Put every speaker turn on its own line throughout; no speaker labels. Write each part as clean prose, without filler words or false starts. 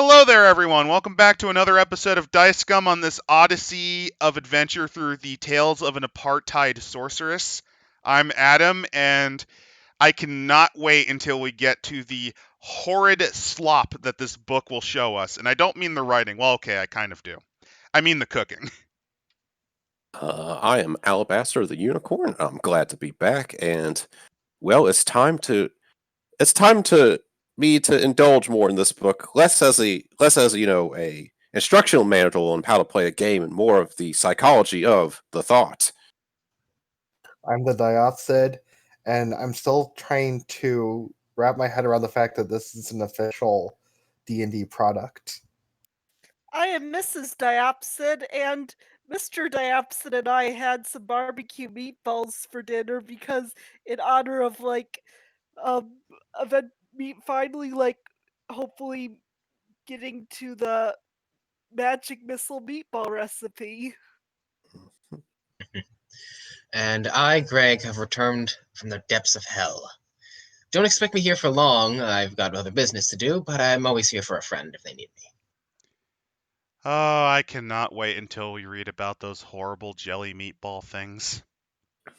Hello there, everyone. Welcome back to another episode of Dice Scum on this odyssey of adventure through the tales of an apartheid sorceress. I'm Adam, and I cannot wait until we get to the horrid slop that this book will show us. And I don't mean the writing. Well, okay, I kind of do. I mean the cooking.
I am Alabaster the Unicorn. I'm glad to be back, and well, it's time to me to indulge more in this book, less as a instructional manual on how to play a game, and more of the psychology of the thought.
I'm the Diopsid, and I'm still trying to wrap my head around the fact that this is an official D&D product.
I am Mrs. Diopsid, and Mr. Diopsid and I had some barbecue meatballs for dinner because, in honor of um, event meat finally hopefully getting to the magic missile meatball recipe.
And I, Greg, have returned from the depths of hell. Don't expect me here for long. I've got other business to do, but I'm always here for a friend if they need me.
Oh, I cannot wait until we read about those horrible jelly meatball things. Do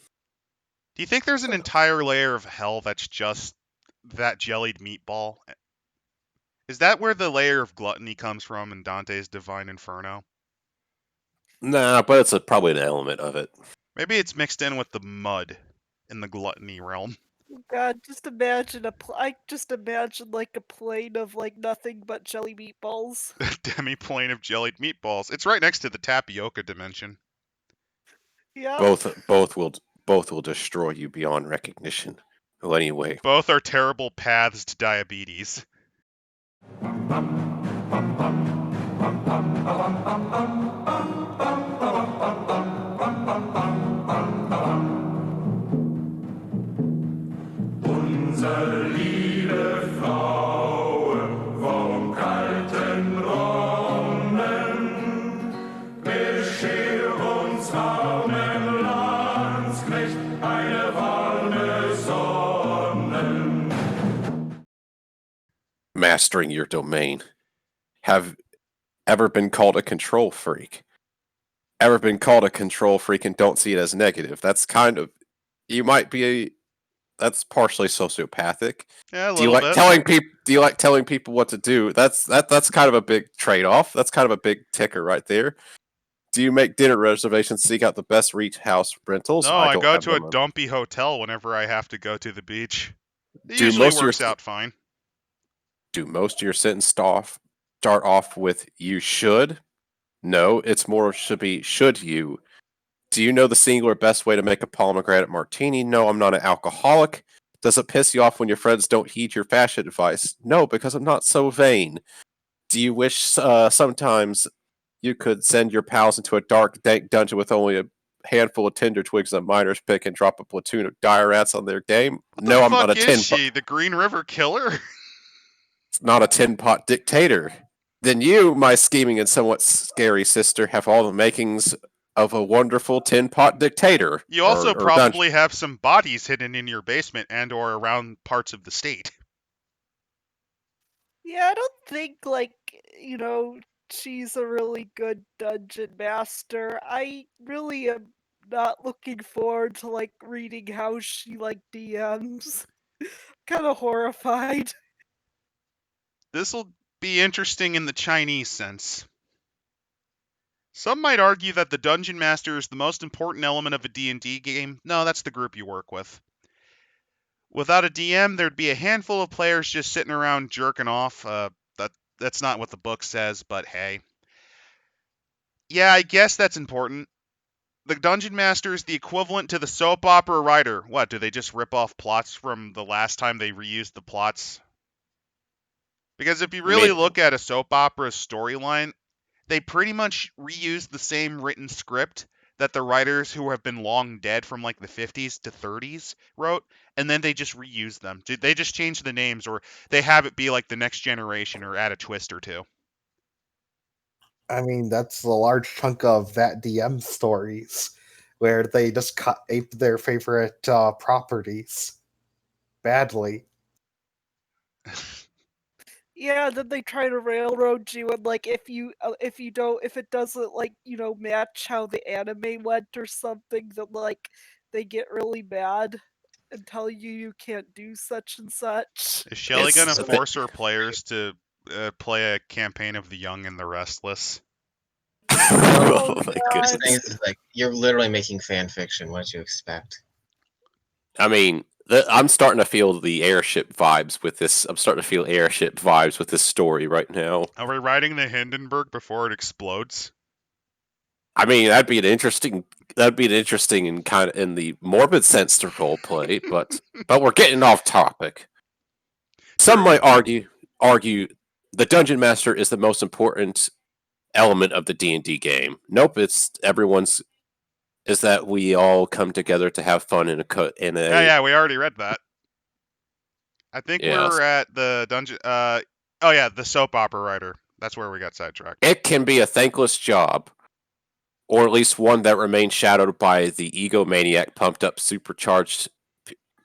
you think there's an entire layer of hell that's just that jellied meatball? Is that where the layer of gluttony comes from in Dante's Divine Inferno?
Nah, but it's probably an element of it.
Maybe it's mixed in with the mud in the gluttony realm.
God, just imagine I just imagine a plane of nothing but jelly meatballs.
A demi-plane of jellied meatballs. It's right next to the tapioca dimension.
Yeah.
Both will destroy you beyond recognition. Well, anyway,
Both are terrible paths to diabetes.
Unsere liebe Frau vom kalten Brunnen, bescher uns armen Landsknecht eine warme Sonne.
mastering your domain. Have ever been called a control freak? Ever been called a control freak and don't see it as negative? That's kind of that's partially sociopathic.
Yeah, a
Do you
little
like
bit.
telling people what to do? That's kind of a big trade-off. That's kind of a big ticker right there. Do you make dinner reservations, seek out the best house rentals?
No, I
don't
go
have
to a
them.
dumpy hotel whenever I have to go to the beach. It
Do
usually
most of your
works out fine.
Do most of your sentence start off with "you should"? No, it's more should be "should you." Do you know the singular best way to make a pomegranate martini? No, I'm not an alcoholic. Does it piss you off when your friends don't heed your fashion advice? No, because I'm not so vain. Do you wish sometimes you could send your pals into a dark, dank dungeon with only a handful of tinder twigs and a miner's pick and drop a platoon of dire rats on their game?
What
No,
the
I'm not
fuck
a
is she? The Green River Killer?
not a tin pot dictator. Then you, my scheming and somewhat scary sister, have all the makings of a wonderful tin pot dictator.
You also
or dungeon.
probably have some bodies hidden in your basement and or around parts of the state.
Yeah, I don't think she's a really good dungeon master. I really am not looking forward to reading how she DMs. Kind of horrified.
This'll be interesting in the Chinese sense. Some might argue that the Dungeon Master is the most important element of a D&D game. No, that's the group you work with. Without a DM, there'd be a handful of players just sitting around jerking off. That's not what the book says, but hey. Yeah, I guess that's important. The Dungeon Master is the equivalent to the soap opera writer. What, do they just rip off plots from the last time they reused the plots? Because if you really look at a soap opera storyline, they pretty much reuse the same written script that the writers who have been long dead from the 50s to 30s wrote, and then they just reuse them. They just change the names, or they have it be the next generation, or add a twist or two.
I mean, that's a large chunk of that DM stories where they just ape their favorite properties badly.
Yeah, then they try to railroad you, and like if it doesn't like match how the anime went or something, then like they get really mad and tell you can't do such and such.
Is Shelly
It's
gonna
the thing.
force her players to play a campaign of The Young and the Restless?
Oh
Oh
my
This
God.
thing
goodness.
is like you're literally making fan fiction. What do you expect?
I mean, I'm starting to feel the airship vibes with this. I'm starting to feel airship vibes with this story right now.
Are we riding the Hindenburg before it explodes?
I mean, that'd be an interesting. That'd be an interesting and kind of in the morbid sense to role play, but we're getting off topic. Some
True.
might argue the dungeon master is the most important element of the D&D game. Nope, it's everyone's. Is that we all come together to have fun in
Yeah, we already read that. I think
yes.
we're at the dungeon. Oh yeah, the soap opera writer. That's where we got sidetracked.
It can be a thankless job, or at least one that remains shadowed by the egomaniac pumped up supercharged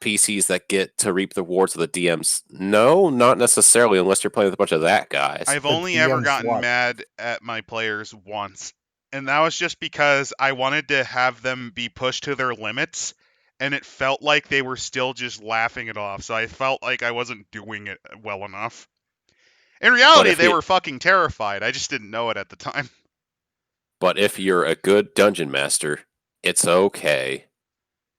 PCs that get to reap the rewards of the DMs. No, not necessarily, unless you're playing with a bunch of that guys.
I've
The
only ever
DM's
gotten
what?
mad at my players once, and that was just because I wanted to have them be pushed to their limits, and it felt like they were still just laughing it off, so I felt like I wasn't doing it well enough. In
But
reality,
if
they
you
were fucking terrified. I just didn't know it at the time.
but if you're a good dungeon master, it's okay.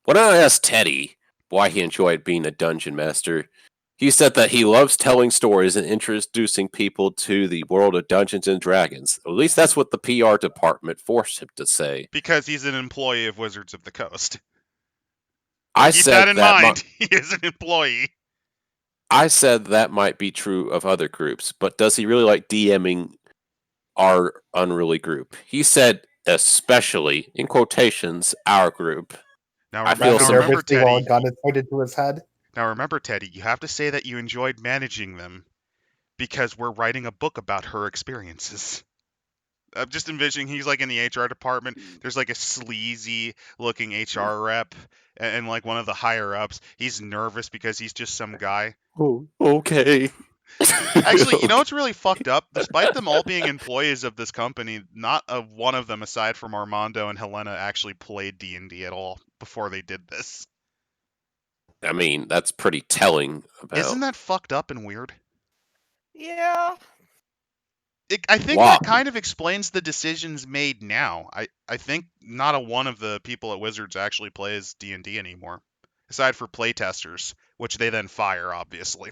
When I asked Teddy why he enjoyed being a dungeon master, he said that he loves telling stories and introducing people to the world of Dungeons and Dragons. At least that's what the PR department forced him to say.
Because he's an employee of Wizards of the Coast.
I
Keep that
said
in
that
mind. He is an employee.
I said that might be true of other groups, but does he really like DMing our unruly group? He said, especially in quotations, our group.
Now,
I
rem-
feel
now
Laughing
some.
remember,
nervously while a
Teddy.
gun is pointed to his head.
Now remember, Teddy. You have to say that you enjoyed managing them because we're writing a book about her experiences. I'm just envisioning he's like in the HR department. There's like a sleazy looking HR rep and like one of the higher ups. He's nervous because he's just some guy.
Oh, okay.
Actually, you know what's really fucked up? Despite them all being employees of this company, not one of them, aside from Armando and Helena, actually played D&D at all before they did this.
I mean, that's pretty telling about
Isn't that fucked up and weird?
Yeah.
I think
why.
that kind of explains the decisions made now. I think not a one of the people at Wizards actually plays D&D anymore, aside for playtesters, which they then fire, obviously.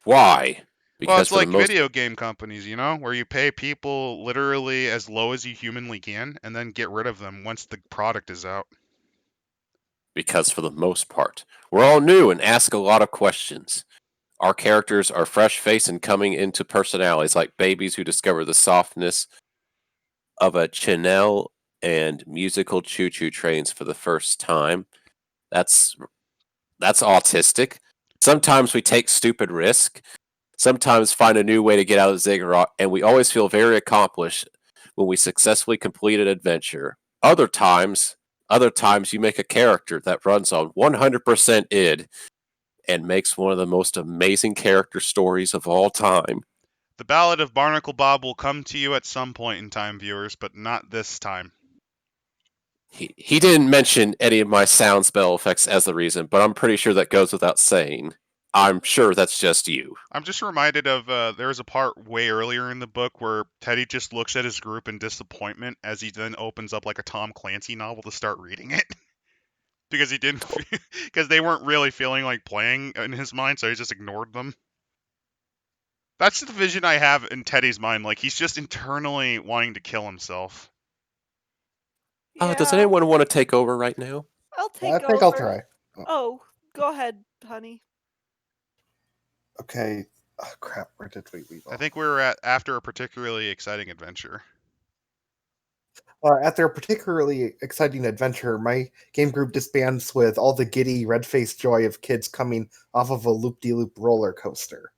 Why?
Well,
Because
it's
for the
like
most
video game companies, where you pay people literally as low as you humanly can and then get rid of them once the product is out.
because for the most part, we're all new and ask a lot of questions. Our characters are fresh faced and coming into personalities like babies who discover the softness of a Chanel and musical choo choo trains for the first time. That's autistic. Sometimes we take stupid risk. Sometimes find a new way to get out of the ziggurat, and we always feel very accomplished when we successfully complete an adventure. Other times you make a character that runs on 100% id and makes one of the most amazing character stories of all time.
The Ballad of Barnacle Bob will come to you at some point in time, viewers, but not this time.
He didn't mention any of my sound spell effects as the reason, but I'm pretty sure that goes without saying. I'm sure that's just you.
I'm just reminded of there was a part way earlier in the book where Teddy just looks at his group in disappointment as he then opens up like a Tom Clancy novel to start reading it. Because he didn't, because they weren't really feeling like playing in his mind, so he just ignored them. That's the vision I have in Teddy's mind. Like he's just internally wanting to kill himself.
Does
Yeah.
anyone want to take over right now?
I'll
I
take
think I'll
over.
try.
Oh, go ahead, honey.
Okay. Oh, crap. Where did we leave off?
I think we were at after a particularly exciting adventure.
After a particularly exciting adventure, my game group disbands with all the giddy, red-faced joy of kids coming off of a loop-de-loop roller coaster.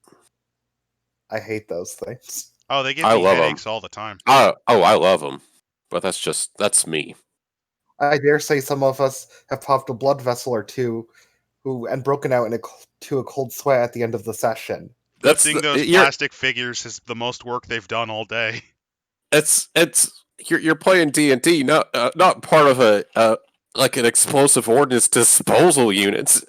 I hate those things.
Oh, they give
I
me
love 'em.
headaches all the time.
I love them, but that's me.
I dare say some of us have popped a blood vessel or two and broken out to a cold sweat at the end of the session.
Lifting those
you're
plastic figures is the most work they've done all day.
it's you're playing D&D, not part of a like an explosive ordnance disposal unit.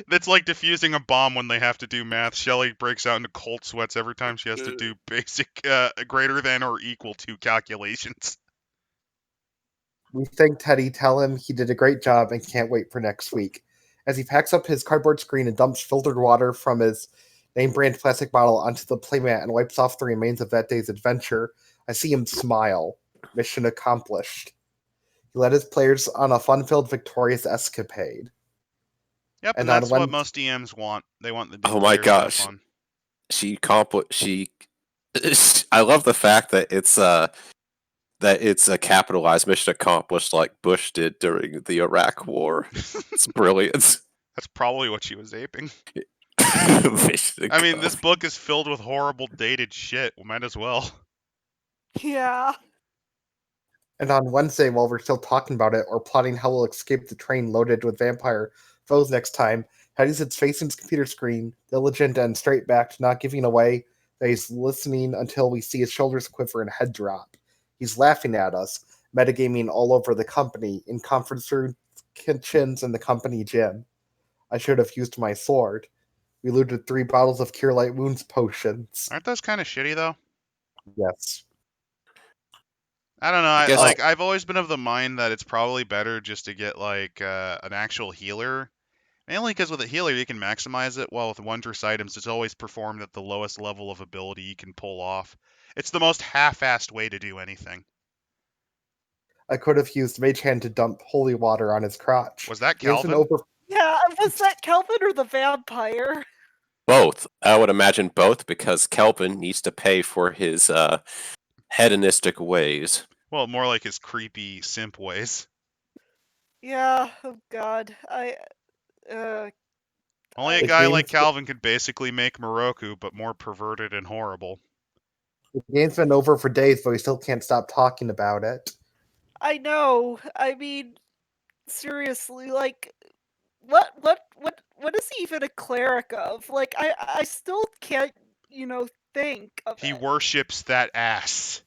That's like defusing a bomb when they have to do math. Shelly breaks out into cold sweats every time she has to do basic greater than or equal to calculations.
We thank Teddy, tell him he did a great job and can't wait for next week. As he packs up his cardboard screen and dumps filtered water from his name brand plastic bottle onto the playmat and wipes off the remains of that day's adventure, I see him smile. Mission accomplished. He led his players on a fun-filled, victorious escapade.
Yep, and
And on
that's what
one,
most DMs want. They want the
Oh my
players to have
gosh.
fun.
I love the fact that it's a capitalized mission accomplished like Bush did during the Iraq War. It's brilliant.
That's probably what she was aping.
Mission
I mean, this
accomplished.
book is filled with horrible dated shit. We might as well.
Yeah.
And on Wednesday, while we're still talking about it or plotting how we'll escape the train loaded with vampire foes next time, Hattie sits facing his computer screen, diligent and straight backed, not giving away that he's listening until we see his shoulders quiver and head drop. He's laughing at us, metagaming all over the company, in conference rooms, kitchens, and the company gym. I should have used my sword. We looted 3 bottles of Cure Light Wounds potions.
Aren't those kind of shitty though?
Yes.
I don't know.
I guess
I've always been of the mind that it's probably better just to get like an actual healer. Mainly because with a healer you can maximize it, while with wondrous items it's always performed at the lowest level of ability you can pull off. It's the most half-assed way to do anything.
I could have used Mage Hand to dump holy water on his crotch.
Was that
He has been
Calvin?
over
Yeah, was that Kelvin or the vampire?
both. I would imagine both because Kelvin needs to pay for his hedonistic ways.
Well, more like his creepy simp ways.
Yeah, oh god.
Only a
The
guy like
game's-
Calvin could basically make Moroku, but more perverted and horrible.
The game's been over for days, but we still can't stop talking about it.
I know. I mean, seriously, like what is he even a cleric of? Like I still can't, think of
He
it.
worships that ass.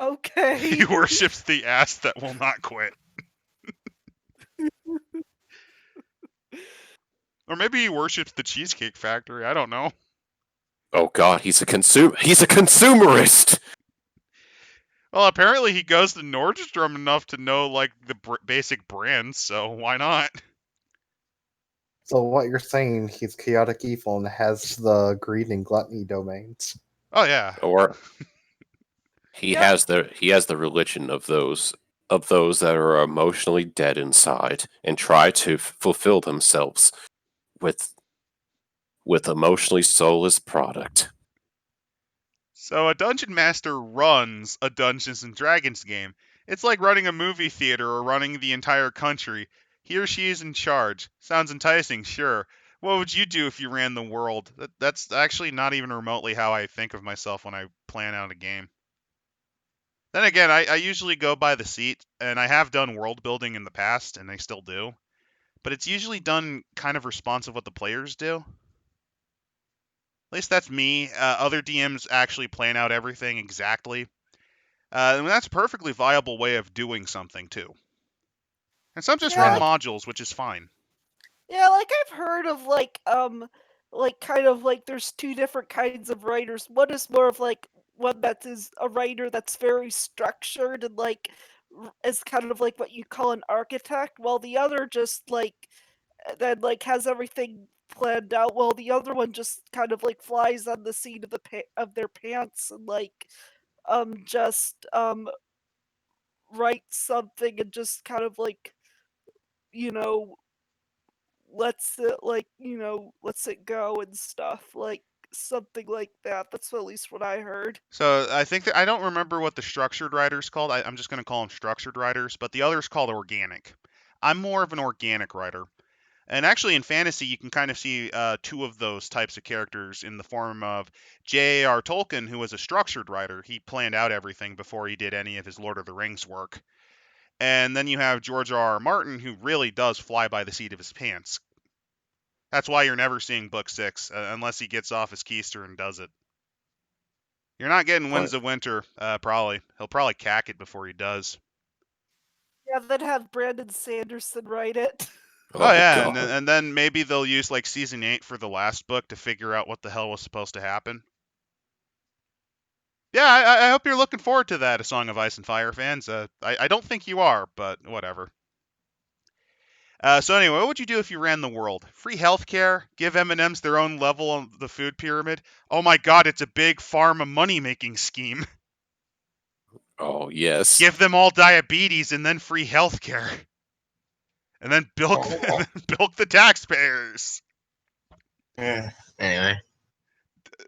Okay.
He worships the ass that will not quit. Or maybe he worships the Cheesecake Factory. I don't know.
Oh god, he's a consumerist.
Well, apparently he goes to Nordstrom enough to know like the basic brands, so why not?
So what you're saying, he's chaotic evil and has the greed and gluttony domains.
Oh yeah.
Or he
Yeah.
has the religion of those that are emotionally dead inside and try to fulfill themselves with emotionally soulless product.
So a dungeon master runs a Dungeons and Dragons game. It's like running a movie theater or running the entire country. He or she is in charge. Sounds enticing, sure. What would you do if you ran the world? That's actually not even remotely how I think of myself when I plan out a game. Then again, I usually go by the seat, and I have done world building in the past, and I still do. But it's usually done kind of responsive what the players do. At least that's me. Other DMs actually plan out everything exactly. And that's a perfectly viable way of doing something, too. And some just run
Yeah.
modules, which is fine.
Yeah, like I've heard of like kind of like there's 2 different kinds of writers. One is more of like one that is a writer that's very structured and like is kind of like what you call an architect, while the other just like then like has everything planned out. While the other one just kind of like flies on the seat of of their pants and like just writes something and just kind of like you know lets it lets it go and stuff, like something like that. That's at least what I heard.
So I think that I don't remember what the structured writer's called. I'm just going to call them structured writers, but the other's called organic. I'm more of an organic writer. And actually, in fantasy, you can kind of see 2 of those types of characters in the form of J.R. Tolkien, who was a structured writer. He planned out everything before he did any of his Lord of the Rings work. And then you have George R.R. Martin, who really does fly by the seat of his pants. That's why you're never seeing book 6 unless he gets off his keister and does it. You're not getting Winds of Winter, probably. He'll probably cack it before he does.
Yeah, then have Brandon Sanderson write it.
Oh yeah,
God.
and then maybe they'll use like season 8 for the last book to figure out what the hell was supposed to happen. Yeah, I hope you're looking forward to that, A Song of Ice and Fire fans. I don't think you are, but whatever. So anyway, what would you do if you ran the world? Free healthcare, give M&Ms their own level on the food pyramid. Oh my God, it's a big pharma money-making scheme.
Oh, yes.
Give them all diabetes and then free healthcare, and then bilk the taxpayers.
Anyway.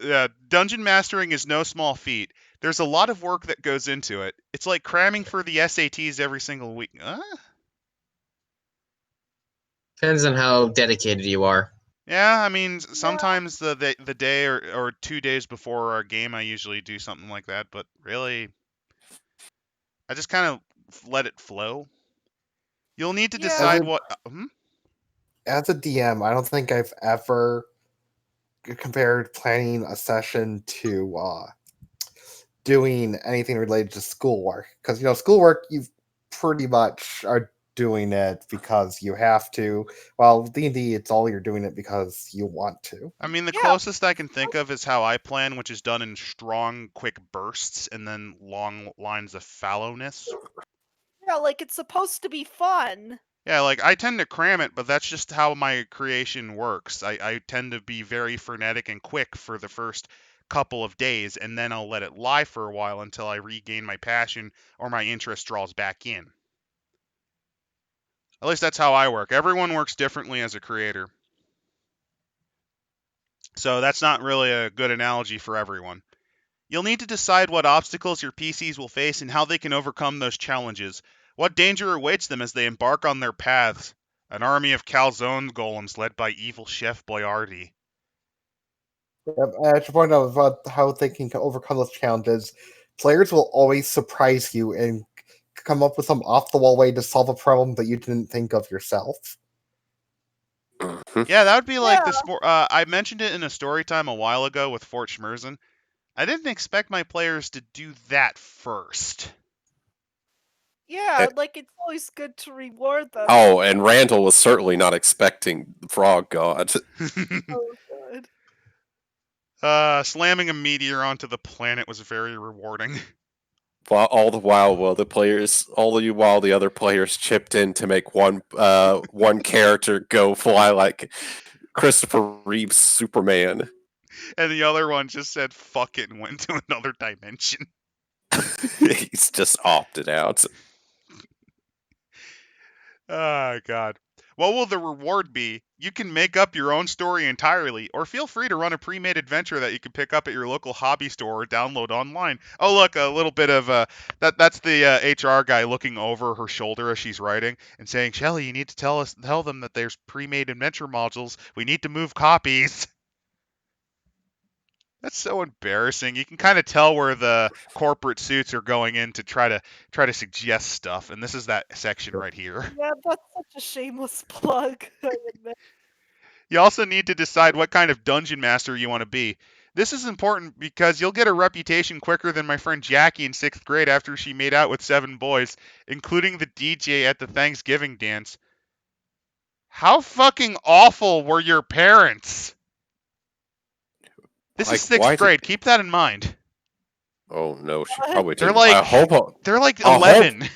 Yeah, dungeon mastering is no small feat. There's a lot of work that goes into it. It's like cramming for the SATs every single week.
Depends on how dedicated you are.
Yeah, I mean, sometimes the day or 2 days before our game, I usually do something like that. But really, I just kind of let it flow. You'll need to
Yeah.
decide
As a-
what.
As a DM, I don't think I've ever compared planning a session to doing anything related to schoolwork. Because, schoolwork, you pretty much are doing it because you have to. Well, D&D, it's all you're doing it because you want to.
I mean, the
Yeah.
closest I can think of is how I plan, which is done in strong, quick bursts and then long lines of fallowness.
Yeah, like it's supposed to be fun.
Yeah, like I tend to cram it, but that's just how my creation works. I tend to be very frenetic and quick for the first couple of days, and then I'll let it lie for a while until I regain my passion or my interest draws back in. At least that's how I work. Everyone works differently as a creator. So that's not really a good analogy for everyone. You'll need to decide what obstacles your PCs will face and how they can overcome those challenges. What danger awaits them as they embark on their paths? An army of calzone golems led by evil Chef Boyardee.
I should point out about how they can overcome those challenges. Players will always surprise you and come up with some off-the-wall way to solve a problem that you didn't think of yourself.
Yeah, that would be like
Yeah.
this. I mentioned it in a story time a while ago with Fort Schmerzen. I didn't expect my players to do that first.
Yeah, like it's always good to reward them.
Oh, and Randall was certainly not expecting the Frog God.
Oh, good.
Slamming a meteor onto the planet was very rewarding.
While all the while, while the other players chipped in to make one character go fly like Christopher Reeve's Superman.
And the other one just said fuck it and went to another dimension.
He's just opted out.
Oh, God. What will the reward be? You can make up your own story entirely, or feel free to run a pre-made adventure that you can pick up at your local hobby store or download online. Oh, look, a little bit of that's the HR guy looking over her shoulder as she's writing and saying, "Shelly, you need to tell them that there's pre-made adventure modules. We need to move copies." That's so embarrassing. You can kind of tell where the corporate suits are going in to try to suggest stuff, and this is that section right here.
Yeah, that's such a shameless plug. I admit.
You also need to decide what kind of dungeon master you want to be. This is important because you'll get a reputation quicker than my friend Jackie in 6th grade after she made out with 7 boys, including the DJ at the Thanksgiving dance. How fucking awful were your parents? This is 6th grade. Keep that in mind.
Oh no, she probably
They're
didn't.
like they're like 11.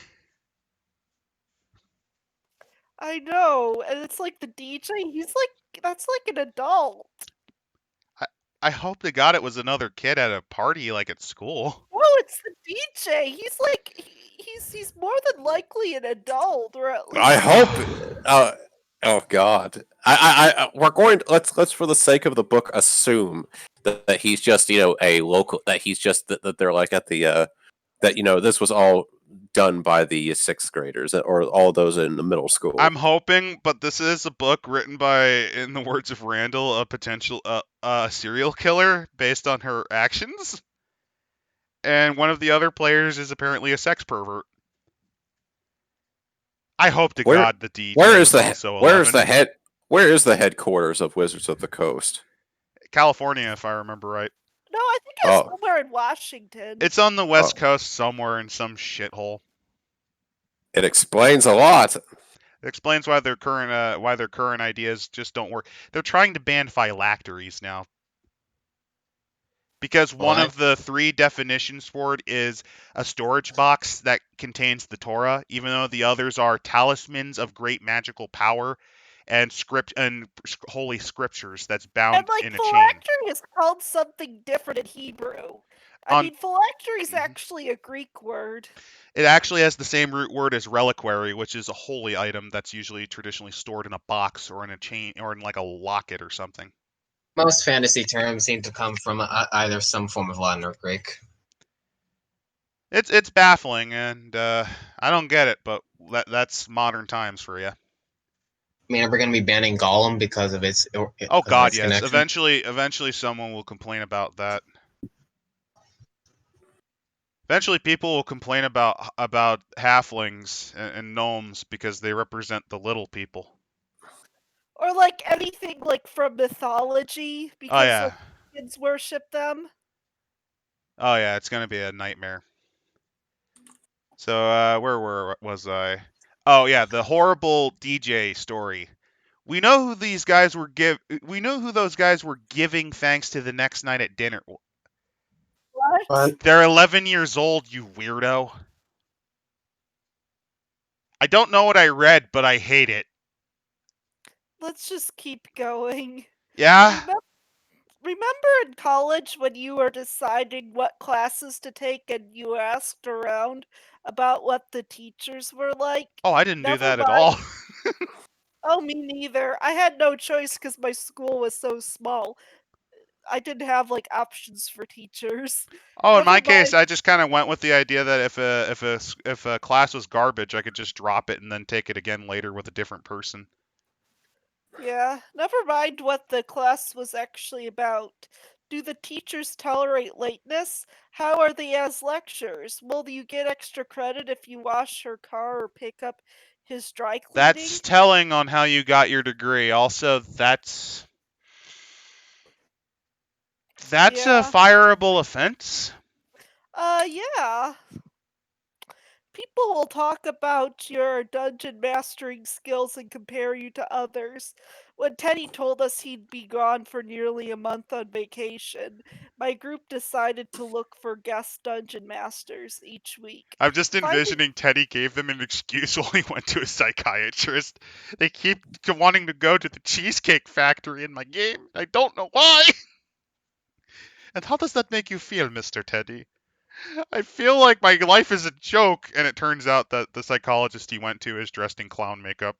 I know, and it's like the DJ. That's like an adult.
I hope to God it was another kid at a party like at school.
Oh, it's the DJ. He's like he's more than likely an adult, or at least
I hope. Oh God, we're going. Let's for the sake of the book assume that he's just a local. That he's just that they're like at the that this was all done by the 6th graders or all those in the middle school.
I'm hoping, but this is a book written by, in the words of Randall, a potential serial killer based on her actions. And one of the other players is apparently a sex pervert. I hope to God the DJ
where is
was
the
also 11.
Where is the headquarters of Wizards of the Coast?
California, if I remember right.
No, I think it's
Oh,
somewhere in Washington.
It's on the West
Oh.
Coast somewhere in some shithole.
it explains a lot.
It explains why their current ideas just don't work. They're trying to ban phylacteries now. Because one
What?
of the 3 definitions for it is a storage box that contains the Torah, even though the others are talismans of great magical power and holy scriptures that's
And
bound
like
in a chain.
phylactery is called something different in Hebrew. I
On
mean, phylactery is
Mhm.
actually a Greek word.
It actually has the same root word as reliquary, which is a holy item that's usually traditionally stored in a box or in a chain or in like a locket or something.
Most fantasy terms seem to come from either some form of Latin or Greek.
It's baffling, and I don't get it, but that's modern times for you.
I mean, are we going to be banning Gollum because of its
Oh God, yes.
connection?
Eventually, someone will complain about that. Eventually, people will complain about halflings and gnomes because they represent the little people.
Or like anything like from mythology
Oh
because
yeah,
like kids worship them.
oh yeah, it's gonna be a nightmare. So where was I? Oh yeah, the horrible DJ story. We know who these guys were We know who those guys were giving thanks to the next night at dinner.
What?
What?
They're 11 years old, you weirdo. I don't know what I read, but I hate it.
Let's just keep going.
Yeah?
Remember in college when you were deciding what classes to take and you asked around about what the teachers were like?
Oh, I didn't do
Never
that at
mind.
all.
Oh, me neither. I had no choice because my school was so small. I didn't have like options for teachers.
Oh, in
Never
my case,
mind.
I just kind of went with the idea that if a class was garbage, I could just drop it and then take it again later with a different person.
Yeah, never mind what the class was actually about. Do the teachers tolerate lateness? How are they as lecturers? Will you get extra credit if you wash her car or pick up his dry
That's
cleaning?
telling on how you got your degree. Also, that's a
Yeah.
fireable offense.
Yeah. People will talk about your dungeon mastering skills and compare you to others. When Teddy told us he'd be gone for nearly a month on vacation, my group decided to look for guest dungeon masters each week.
I'm just
Finding
envisioning Teddy gave them an excuse while he went to a psychiatrist. They keep wanting to go to the Cheesecake Factory in my game. I don't know why. And how does that make you feel, Mr. Teddy? I feel like my life is a joke, and it turns out that the psychologist he went to is dressed in clown makeup.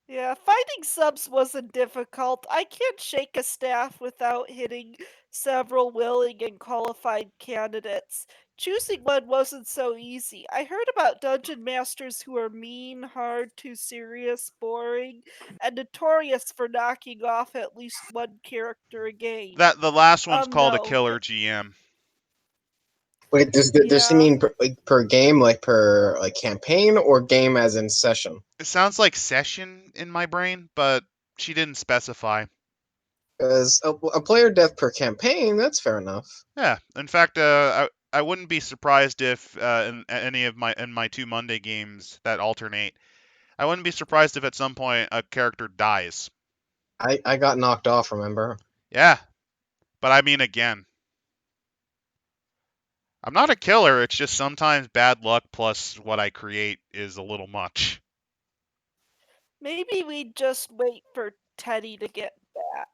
Yeah, finding subs wasn't difficult. I can't shake a staff without hitting several willing and qualified candidates. Choosing one wasn't so easy. I heard about dungeon masters who are mean, hard, too serious, boring, and notorious for knocking off at least one character a game.
That the last one's called a
No.
killer GM.
Wait, does he
Yeah.
mean per game, like per like campaign, or game as in session?
It sounds like session in my brain, but she didn't specify.
Because a player death per campaign, that's fair enough.
Yeah, in fact, I wouldn't be surprised if in any of my 2 Monday games that alternate, I wouldn't be surprised if at some point a character dies.
I got knocked off, remember?
Yeah, but I mean again. I'm not a killer, it's just sometimes bad luck plus what I create is a little much.
Maybe we just wait for Teddy to get back.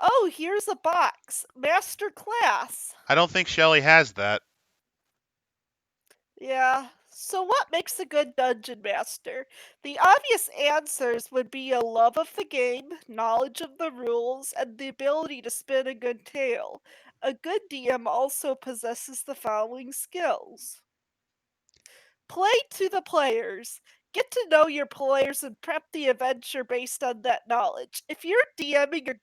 Oh, here's a box. Master class.
I don't think Shelly has that.
Yeah. So what makes a good dungeon master? The obvious answers would be a love of the game, knowledge of the rules, and the ability to spin a good tale. A good DM also possesses the following skills. Play to the players. Get to know your players and prep the adventure based on that knowledge. If you're DMing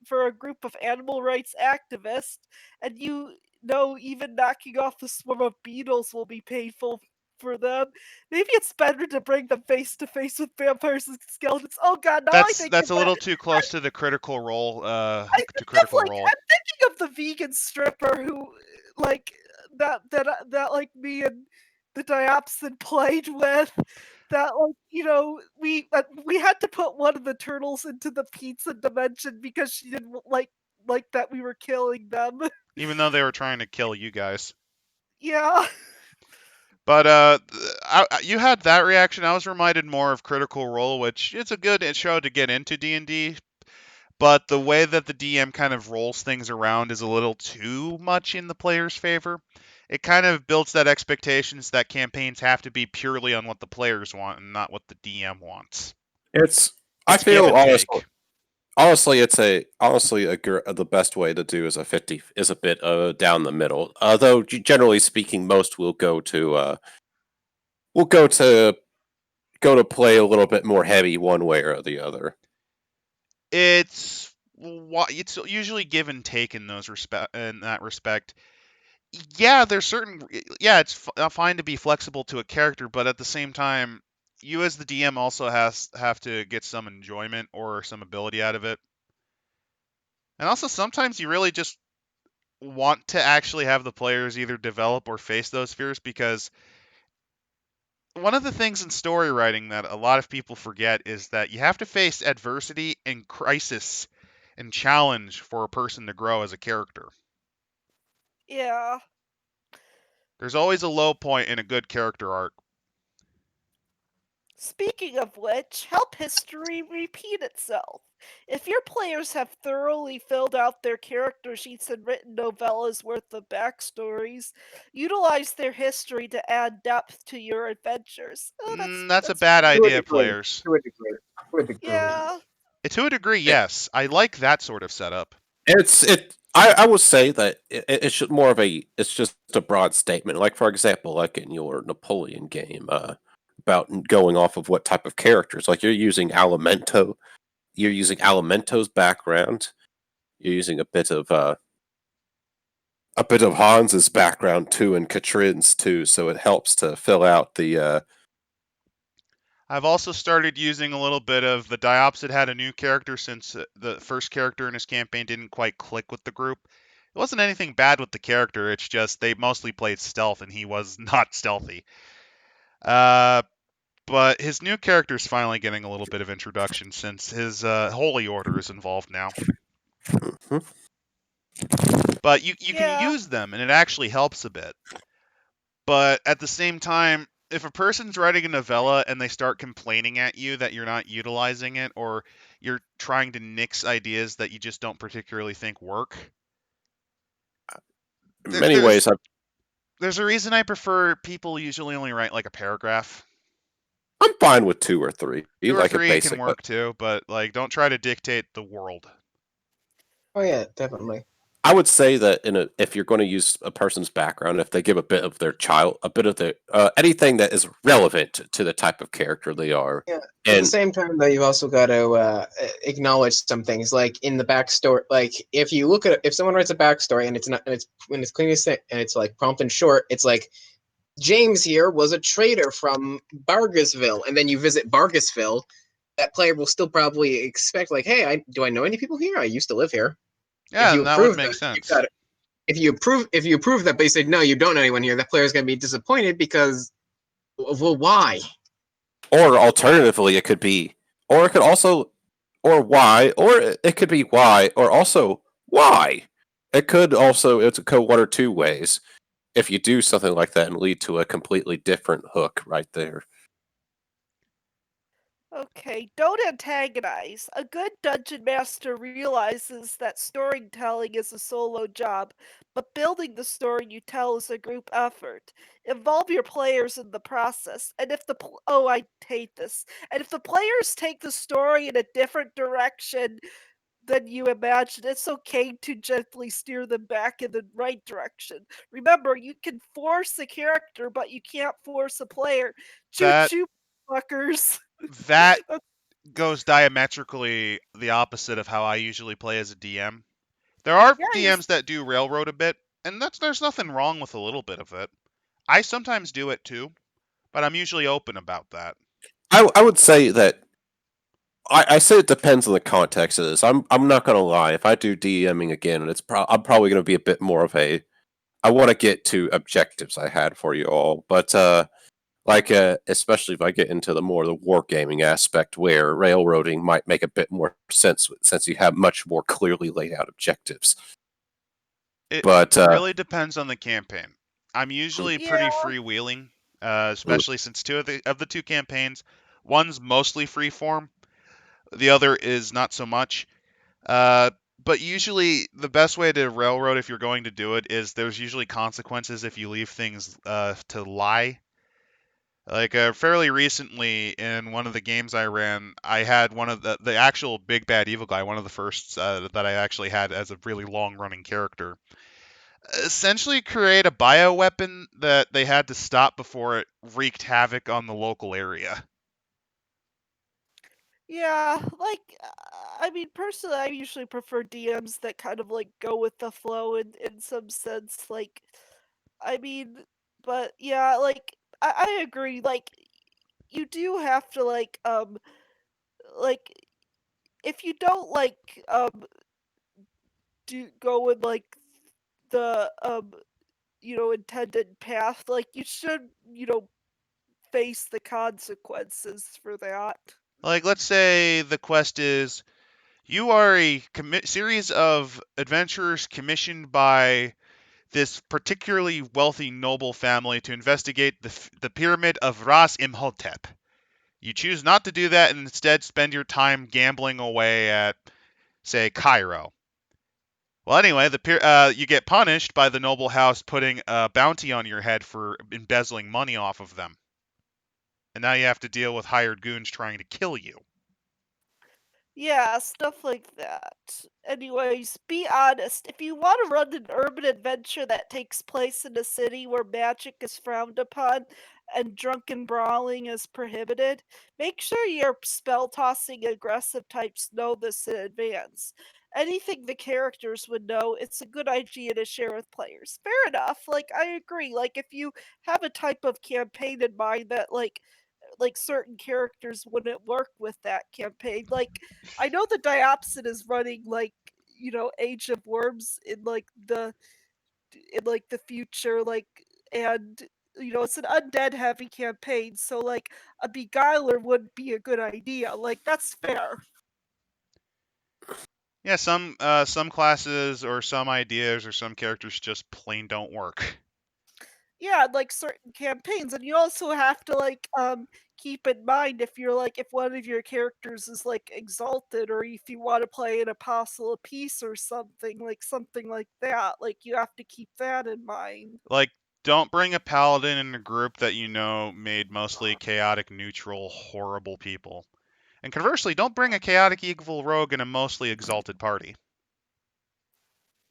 for a group of animal rights activists and you know even knocking off the swarm of beetles will be painful for them. Maybe it's better to bring them face to face with vampires and skeletons. Oh god, now I think
That's a
about
little
it.
too close to the critical role.
I
To
think of
critical role.
I'm thinking of the vegan stripper who like that like me and the diapsin played with. That we had to put one of the turtles into the pizza dimension because she didn't like that we were killing them.
Even though they were trying to kill you guys.
Yeah.
But you had that reaction. I was reminded more of Critical Role, which it's a good show to get into D&D. But the way that the DM kind of rolls things around is a little too much in the player's favor. It kind of builds that expectations that campaigns have to be purely on what the players want and not what the DM wants.
I
It's give
feel
and take.
honestly, the best way to do is a 50 is a bit down the middle. Although generally speaking, most will go to play a little bit more heavy one way or the other.
It's usually give and take in that respect. Yeah, there's certain yeah, it's fine to be flexible to a character, but at the same time, you as the DM also have to get some enjoyment or some ability out of it. And also sometimes you really just want to actually have the players either develop or face those fears, because one of the things in story writing that a lot of people forget is that you have to face adversity and crisis and challenge for a person to grow as a character.
Yeah.
There's always a low point in a good character arc.
Speaking of which, help history repeat itself. If your players have thoroughly filled out their character sheets and written novellas worth of backstories, utilize their history to add depth to your adventures. Oh,
That's a
that's
bad
To a
idea,
degree.
players.
To a degree. To a degree.
yeah.
To a degree, yes. I like that sort of setup.
I would say that it's just more of it's just a broad statement. Like for example, like in your Napoleon game, about going off of what type of characters. Like you're using Alimento's background. You're using a bit of Hans's background too, and Katrin's too. So it helps to fill out the.
I've also started using a little bit of the Diopsid had a new character since the first character in his campaign didn't quite click with the group. It wasn't anything bad with the character, it's just they mostly played stealth and he was not stealthy. But his new character is finally getting a little bit of introduction since his Holy Order is involved now.
Mhm.
But you can
Yeah.
use them and it actually helps a bit. But at the same time, if a person's writing a novella and they start complaining at you that you're not utilizing it, or you're trying to nix ideas that you just don't particularly think work,
In many ways,
there's a reason I prefer people usually only write like a paragraph.
I'm fine with 2 or 3,
2 or
like a
3 can
basic.
work too, but like don't try to dictate the world.
Oh yeah, definitely.
I would say that if you're going to use a person's background, if they give a bit of their anything that is relevant to the type of character they are.
Yeah. At
And
the same time, though, you've also got to acknowledge some things, like in the backstory. Like if you look at if someone writes a backstory and it's not and it's when it's clean and it's like prompt and short, it's like James here was a trader from Bargasville, and then you visit Bargasville. That player will still probably expect like, hey, do I know any people here? I used to live here.
Yeah, and that would make sense.
If you approve that, but you say no, you don't know anyone here, that player's gonna be disappointed because, well, why?
or alternatively, it could be, or it could also, or why, or it could be why, or also why. It could go one or two ways. If you do something like that and lead to a completely different hook right there.
Okay, don't antagonize. A good dungeon master realizes that storytelling is a solo job, but building the story you tell is a group effort. Involve your players in the process. And if oh, I hate this. And if the players take the story in a different direction than you imagined, it's okay to gently steer them back in the right direction. Remember, you can force a character, but you can't force a player. Choo
That
choo, fuckers.
that goes diametrically the opposite of how I usually play as a DM. There are
Yeah,
DMs that do railroad a bit, and there's nothing wrong with a little bit of it. I sometimes do it too, but I'm usually open about that.
I would say that I say it depends on the context of this. I'm not gonna lie. If I do DMing again, I'm probably gonna be a bit more of a. I want to get to objectives I had for you all, but especially if I get into the more the wargaming aspect, where railroading might make a bit more sense since you have much more clearly laid out objectives.
It
But
really depends on the campaign. I'm usually
Yeah.
pretty freewheeling, especially since two of the two campaigns, one's mostly freeform, the other is not so much. But usually the best way to railroad if you're going to do it is there's usually consequences if you leave things to lie. Like fairly recently in one of the games I ran, I had one of the actual big bad evil guy, one of the first that I actually had as a really long running character, essentially create a bioweapon that they had to stop before it wreaked havoc on the local area.
Yeah, like I mean, personally, I usually prefer DMs that kind of like go with the flow in some sense. Like, I mean, but yeah, like I agree. Like, you do have to like if you don't do go with like the intended path, like you should face the consequences for that.
Like, let's say the quest is you are a series of adventurers commissioned by this particularly wealthy noble family to investigate the pyramid of Ras Imhotep. You choose not to do that and instead spend your time gambling away at, say, Cairo. Well, anyway, you get punished by the noble house putting a bounty on your head for embezzling money off of them. And now you have to deal with hired goons trying to kill you.
Yeah, stuff like that. Anyways, be honest. If you want to run an urban adventure that takes place in a city where magic is frowned upon and drunken brawling is prohibited, make sure your spell tossing aggressive types know this in advance. Anything the characters would know, it's a good idea to share with players. Fair enough. Like I agree. Like if you have a type of campaign in mind that certain characters wouldn't work with that campaign. Like I know the Diopsid is running Age of Worms in the future, and it's an undead heavy campaign, so like a beguiler would be a good idea. Like that's fair.
Yeah, some classes or some ideas or some characters just plain don't work.
Yeah, like certain campaigns, and you also have to keep in mind if one of your characters is like exalted, or if you want to play an apostle of peace or something like that, like you have to keep that in mind.
Like, don't bring a paladin in a group that you know made mostly chaotic, neutral, horrible people. And conversely, don't bring a chaotic evil rogue in a mostly exalted party.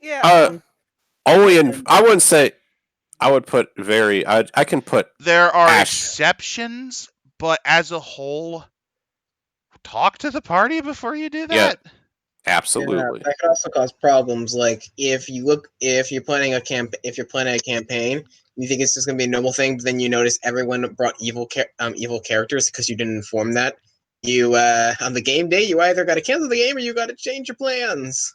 Yeah. And
I wouldn't say I would put very. I can put
There are
Ash.
exceptions, but as a whole, talk to the party before you do
Yeah,
that.
absolutely.
That could also cause problems. Like if you're planning a campaign, you think it's just gonna be a normal thing, but then you notice everyone brought evil characters because you didn't inform that. You on the game day, you either got to cancel the game or you got to change your plans.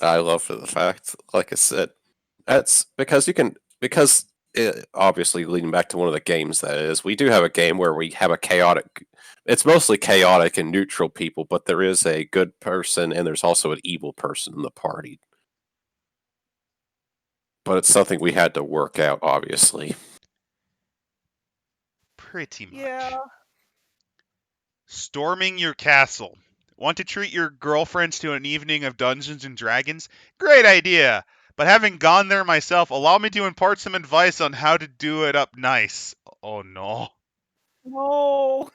I love for the fact, like I said, that's because obviously leading back to one of the games that is, we do have a game where we have a chaotic. It's mostly chaotic and neutral people, but there is a good person and there's also an evil person in the party. But it's something we had to work out, obviously.
Pretty much.
yeah.
Storming your castle. Want to treat your girlfriends to an evening of Dungeons and Dragons? Great idea! But having gone there myself, allow me to impart some advice on how to do it up nice. Oh no.
No.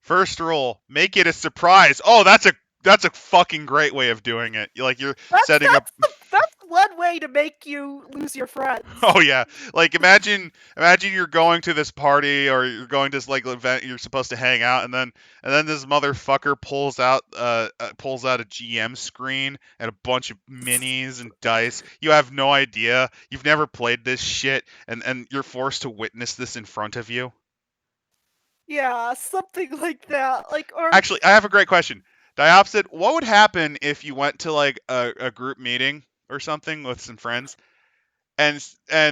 First rule, make it a surprise. Oh, that's a fucking great way of doing it. Like you're
That's
setting up
that's one way to make you lose your friends.
Oh yeah, like imagine you're going to this party or you're going to this like event you're supposed to hang out, and then this motherfucker pulls out a GM screen and a bunch of minis and dice. You have no idea. You've never played this shit, and you're forced to witness this in front of you.
Yeah, something like that. Like, or
Actually, I have a great question. Diopsid, what would happen if you went to like a group meeting or something with some friends, and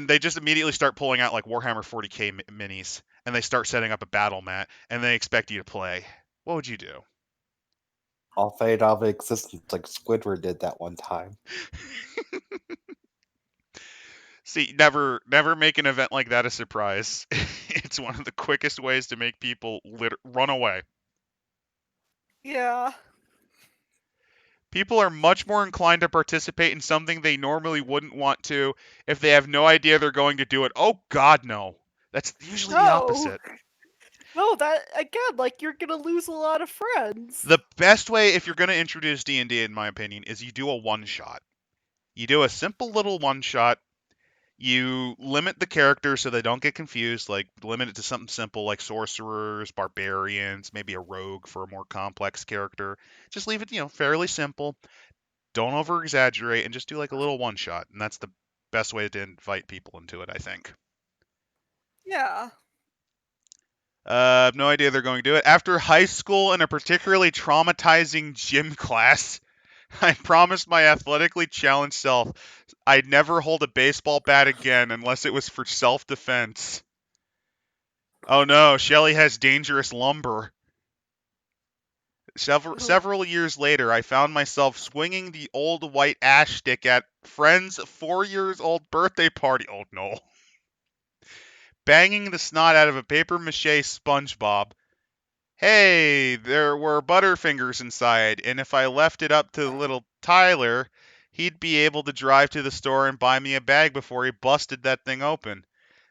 they just immediately start pulling out like Warhammer 40k minis, and they start setting up a battle mat, and they expect you to play? What would you do?
I'll fade out of existence like Squidward did that one time.
See, never make an event like that a surprise. It's one of the quickest ways to make people run away.
yeah.
People are much more inclined to participate in something they normally wouldn't want to if they have no idea they're going to do it. Oh God, no. That's usually the
No.
opposite.
No, that again, like you're gonna lose a lot of friends.
The best way, if you're going to introduce D&D, in my opinion, is you do a one-shot. You do a simple little one-shot. You limit the characters so they don't get confused, like limit it to something simple like sorcerers, barbarians, maybe a rogue for a more complex character. Just leave it, fairly simple. Don't over-exaggerate, and just do like a little one-shot, and that's the best way to invite people into it, I think.
Yeah.
I have no idea they're going to do it. After high school and a particularly traumatizing gym class, I promised my athletically challenged self I'd never hold a baseball bat again unless it was for self-defense. Oh no, Shelly has dangerous lumber. Several years later, I found myself swinging the old white ash stick at friend's 4 years old birthday party. Oh no. Banging the snot out of a paper mache SpongeBob. Hey, there were Butterfingers inside, and if I left it up to little Tyler, he'd be able to drive to the store and buy me a bag before he busted that thing open.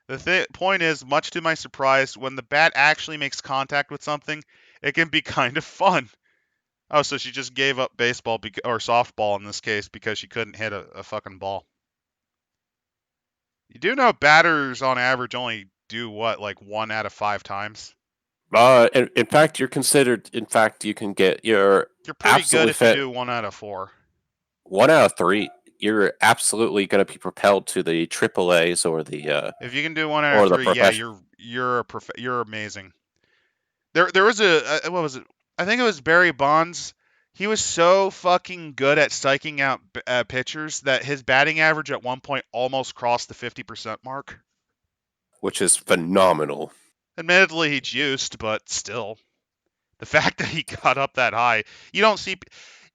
The point is, much to my surprise, when the bat actually makes contact with something, it can be kind of fun. Oh, so she just gave up baseball or softball in this case because she couldn't hit a fucking ball. You do know batters on average only do what, like 1 out of 5 times?
In fact, you're considered. In fact, you can get. You're
You're pretty good
absolutely
if you
fit.
do 1 out of 4.
1 out of 3. You're absolutely going to be propelled to the AAAs or the
If you can do 1 out
or
of
the
3, yeah,
professional.
you're amazing. There was what was it? I think it was Barry Bonds. He was so fucking good at psyching out pitchers that his batting average at one point almost crossed the 50% mark.
Which is phenomenal.
Admittedly, he juiced, but still, the fact that he got up that high, you don't see.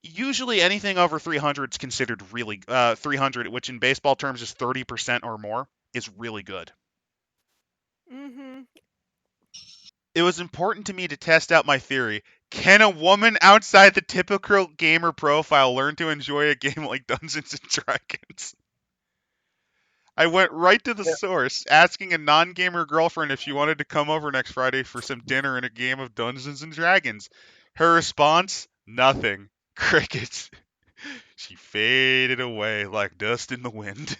Usually, anything over 300 is considered really 300, which in baseball terms is 30% or more, is really good.
Mm-hmm.
It was important to me to test out my theory. Can a woman outside the typical gamer profile learn to enjoy a game like Dungeons and Dragons? I went right to the source, asking a non-gamer girlfriend if she wanted to come over next Friday for some dinner and a game of Dungeons and Dragons. Her response? Nothing. Crickets. She faded away like dust in the wind.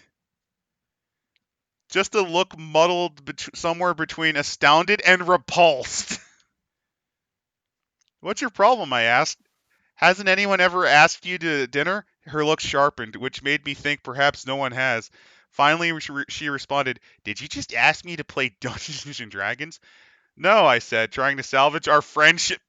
Just a look muddled somewhere between astounded and repulsed. What's your problem? I asked. Hasn't anyone ever asked you to dinner? Her look sharpened, which made me think perhaps no one has. Finally, she responded, Did you just ask me to play Dungeons and Dragons? No, I said, trying to salvage our friendship.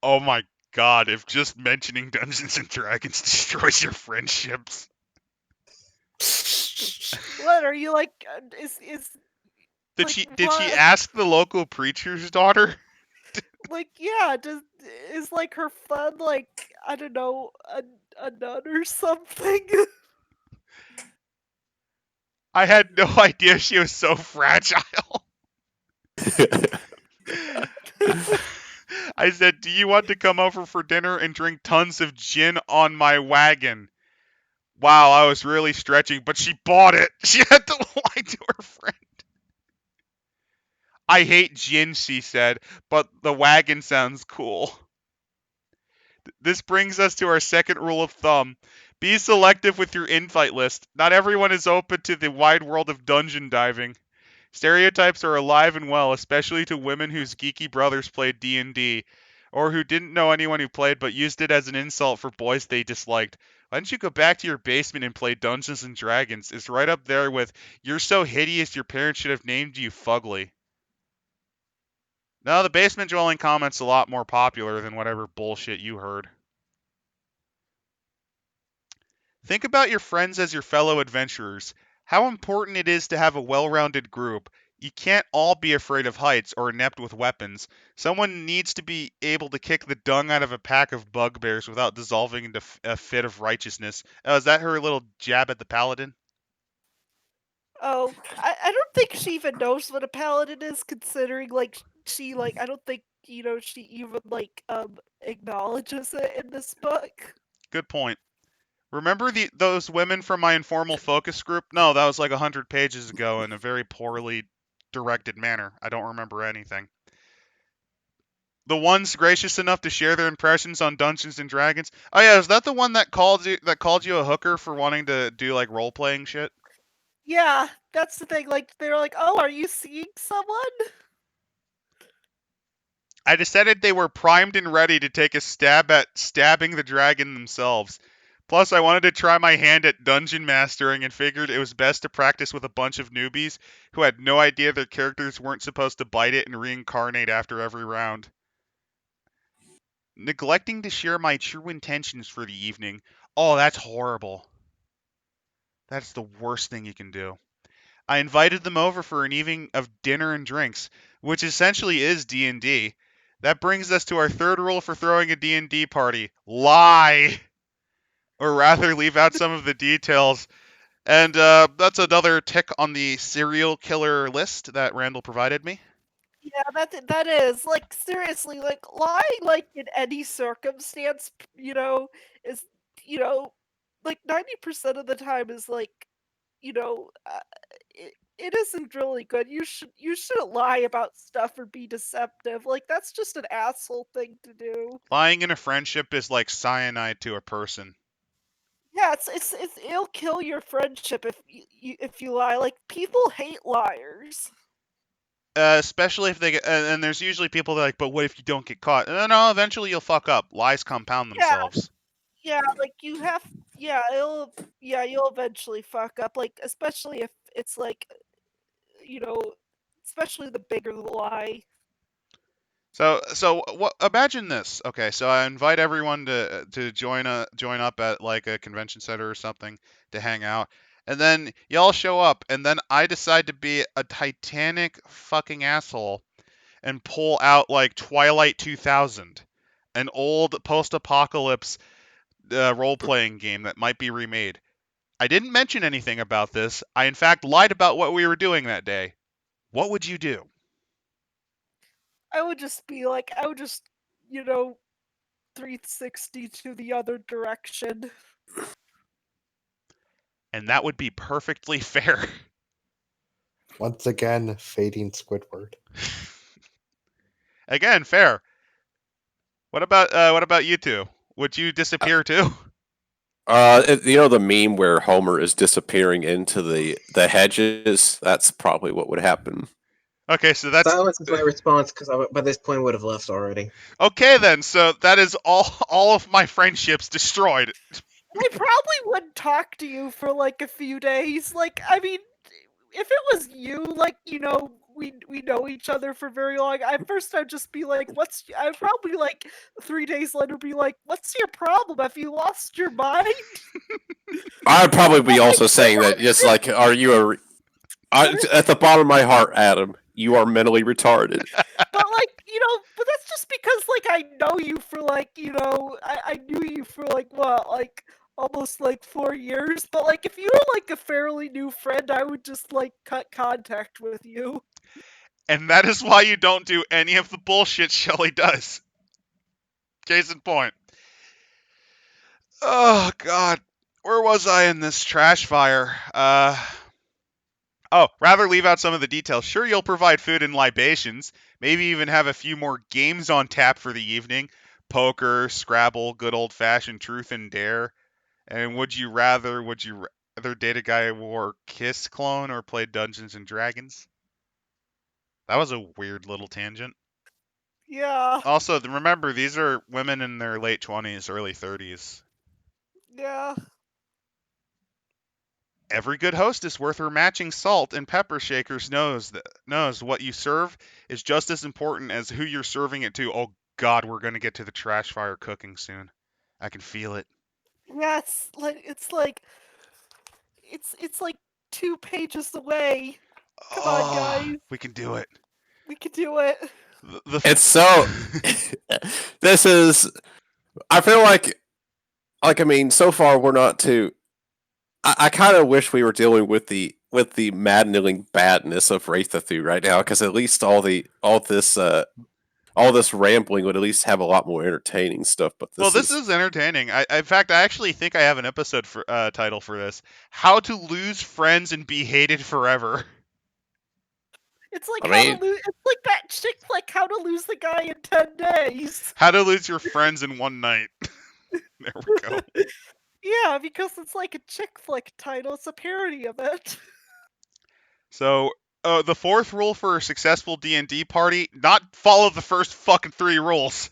Oh my god, if just mentioning Dungeons and Dragons destroys your friendships.
What are you like? Is
Did
like
she
what?
ask the local preacher's daughter?
Like yeah? Is like her friend like I don't know a nun or something?
I had no idea she was so fragile. I said, Do you want to come over for dinner and drink tons of gin on my wagon? Wow, I was really stretching, but she bought it. She had to lie to her friend. I hate gin, she said, but the wagon sounds cool. This brings us to our second rule of thumb. Be selective with your invite list. Not everyone is open to the wide world of dungeon diving. Stereotypes are alive and well, especially to women whose geeky brothers played D&D, or who didn't know anyone who played but used it as an insult for boys they disliked. Why don't you go back to your basement and play Dungeons and Dragons? It's right up there with, you're so hideous your parents should have named you Fugly. No, the basement dwelling comment's a lot more popular than whatever bullshit you heard. Think about your friends as your fellow adventurers. How important it is to have a well-rounded group. You can't all be afraid of heights or inept with weapons. Someone needs to be able to kick the dung out of a pack of bugbears without dissolving into a fit of righteousness. Oh, is that her little jab at the paladin?
Oh, I don't think she even knows what a paladin is, considering she I don't think she even acknowledges it in this book.
Good point. Remember those women from my informal focus group? No, that was like 100 pages ago in a very poorly directed manner. I don't remember anything. The ones gracious enough to share their impressions on Dungeons and Dragons. Oh yeah, is that the one that called you a hooker for wanting to do like role playing shit?
Yeah, that's the thing. Like they're like, "Oh, are you seeing someone?"
I decided they were primed and ready to take a stab at stabbing the dragon themselves. Plus, I wanted to try my hand at dungeon mastering and figured it was best to practice with a bunch of newbies who had no idea their characters weren't supposed to bite it and reincarnate after every round. Neglecting to share my true intentions for the evening. Oh, that's horrible. That's the worst thing you can do. I invited them over for an evening of dinner and drinks, which essentially is D&D. That brings us to our third rule for throwing a D&D party. Lie! Or rather, leave out some of the details. And that's another tick on the serial killer list that Randall provided me.
Yeah, that is seriously lying in any circumstance, is 90% of the time is you know uh, it isn't really good. You shouldn't lie about stuff or be deceptive. That's just an asshole thing to do.
Lying in a friendship is like cyanide to a person.
Yeah, it'll kill your friendship if you lie. People hate liars.
Especially if they get, and there's usually people that are like, but what if you don't get caught? No, eventually you'll fuck up. Lies compound
Yeah,
themselves.
yeah, you have you'll eventually fuck up, especially if it's you know, especially the bigger the lie.
So what? Imagine this. Okay, so I invite everyone to join up at like a convention center or something to hang out, and then y'all show up, and then I decide to be a Titanic fucking asshole and pull out like Twilight 2000, an old post-apocalypse role-playing game that might be remade. I didn't mention anything about this. I in fact lied about what we were doing that day. What would you do?
I would just you know, 360 to the other direction.
And that would be perfectly fair.
Once again, fading Squidward.
Again, fair. What about you two? Would you disappear too?
The meme where Homer is disappearing into the hedges. That's probably what would happen.
Okay, so that's
Silence is my response because by this point would have left already.
okay then. So that is all of my friendships destroyed.
I probably wouldn't talk to you for a few days. I mean, if it was you, we know each other for very long. At first, I'd just be like, "What's?" I'd probably 3 days later be like, "What's your problem? Have you lost your mind?"
I'd probably be
But
also saying that it's like, are you at the bottom of my heart, Adam, you are mentally retarded.
but that's just because I know you for I knew you for what almost 4 years. But if you were a fairly new friend, I would just cut contact with you.
And that is why you don't do any of the bullshit Shelly does. Case in point. Oh god. Where was I in this trash fire? Oh, rather leave out some of the details. Sure, you'll provide food and libations, maybe even have a few more games on tap for the evening, poker, Scrabble, good old fashioned truth and dare. And would you rather date a guy who wore Kiss clone or played Dungeons and Dragons? That was a weird little tangent.
Yeah.
Also, remember, these are women in their late 20s, early 30s.
Yeah.
Every good hostess worth her matching salt and pepper shakers knows what you serve is just as important as who you're serving it to. Oh God, we're gonna get to the trash fire cooking soon. I can feel it.
Yeah, it's like 2 pages away. Come on, guys.
Oh, we can do it.
We can do it.
It's so. This is. I feel like I mean, so far we're not too. I kind of wish we were dealing with the maddening badness of Wraithathu right now, because at least all this rambling would at least have a lot more entertaining stuff. But
this is entertaining. In fact, I actually think I have an episode for title for this: "How to Lose Friends and Be Hated Forever."
It's like
I mean,
it's like that chick flick, How to Lose the Guy in 10 Days.
How to Lose Your Friends in One Night. There we go.
Yeah, because it's like a chick flick title. It's a parody of it.
So, the fourth rule for a successful D&D party: not follow the first fucking 3 rules.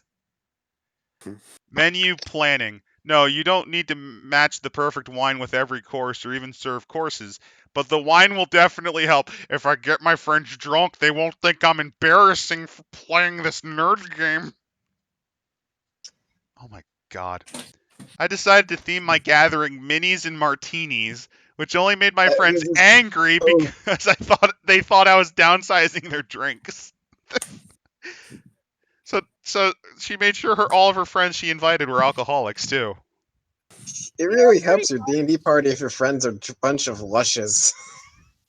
Menu planning. No, you don't need to match the perfect wine with every course or even serve courses, but the wine will definitely help. If I get my friends drunk, they won't think I'm embarrassing for playing this nerd game. Oh my God. I decided to theme my gathering minis and martinis, which only made my friends angry because they thought I was downsizing their drinks. So she made sure all of her friends she invited were alcoholics too.
It really helps your D&D party if your friends are a bunch of lushes.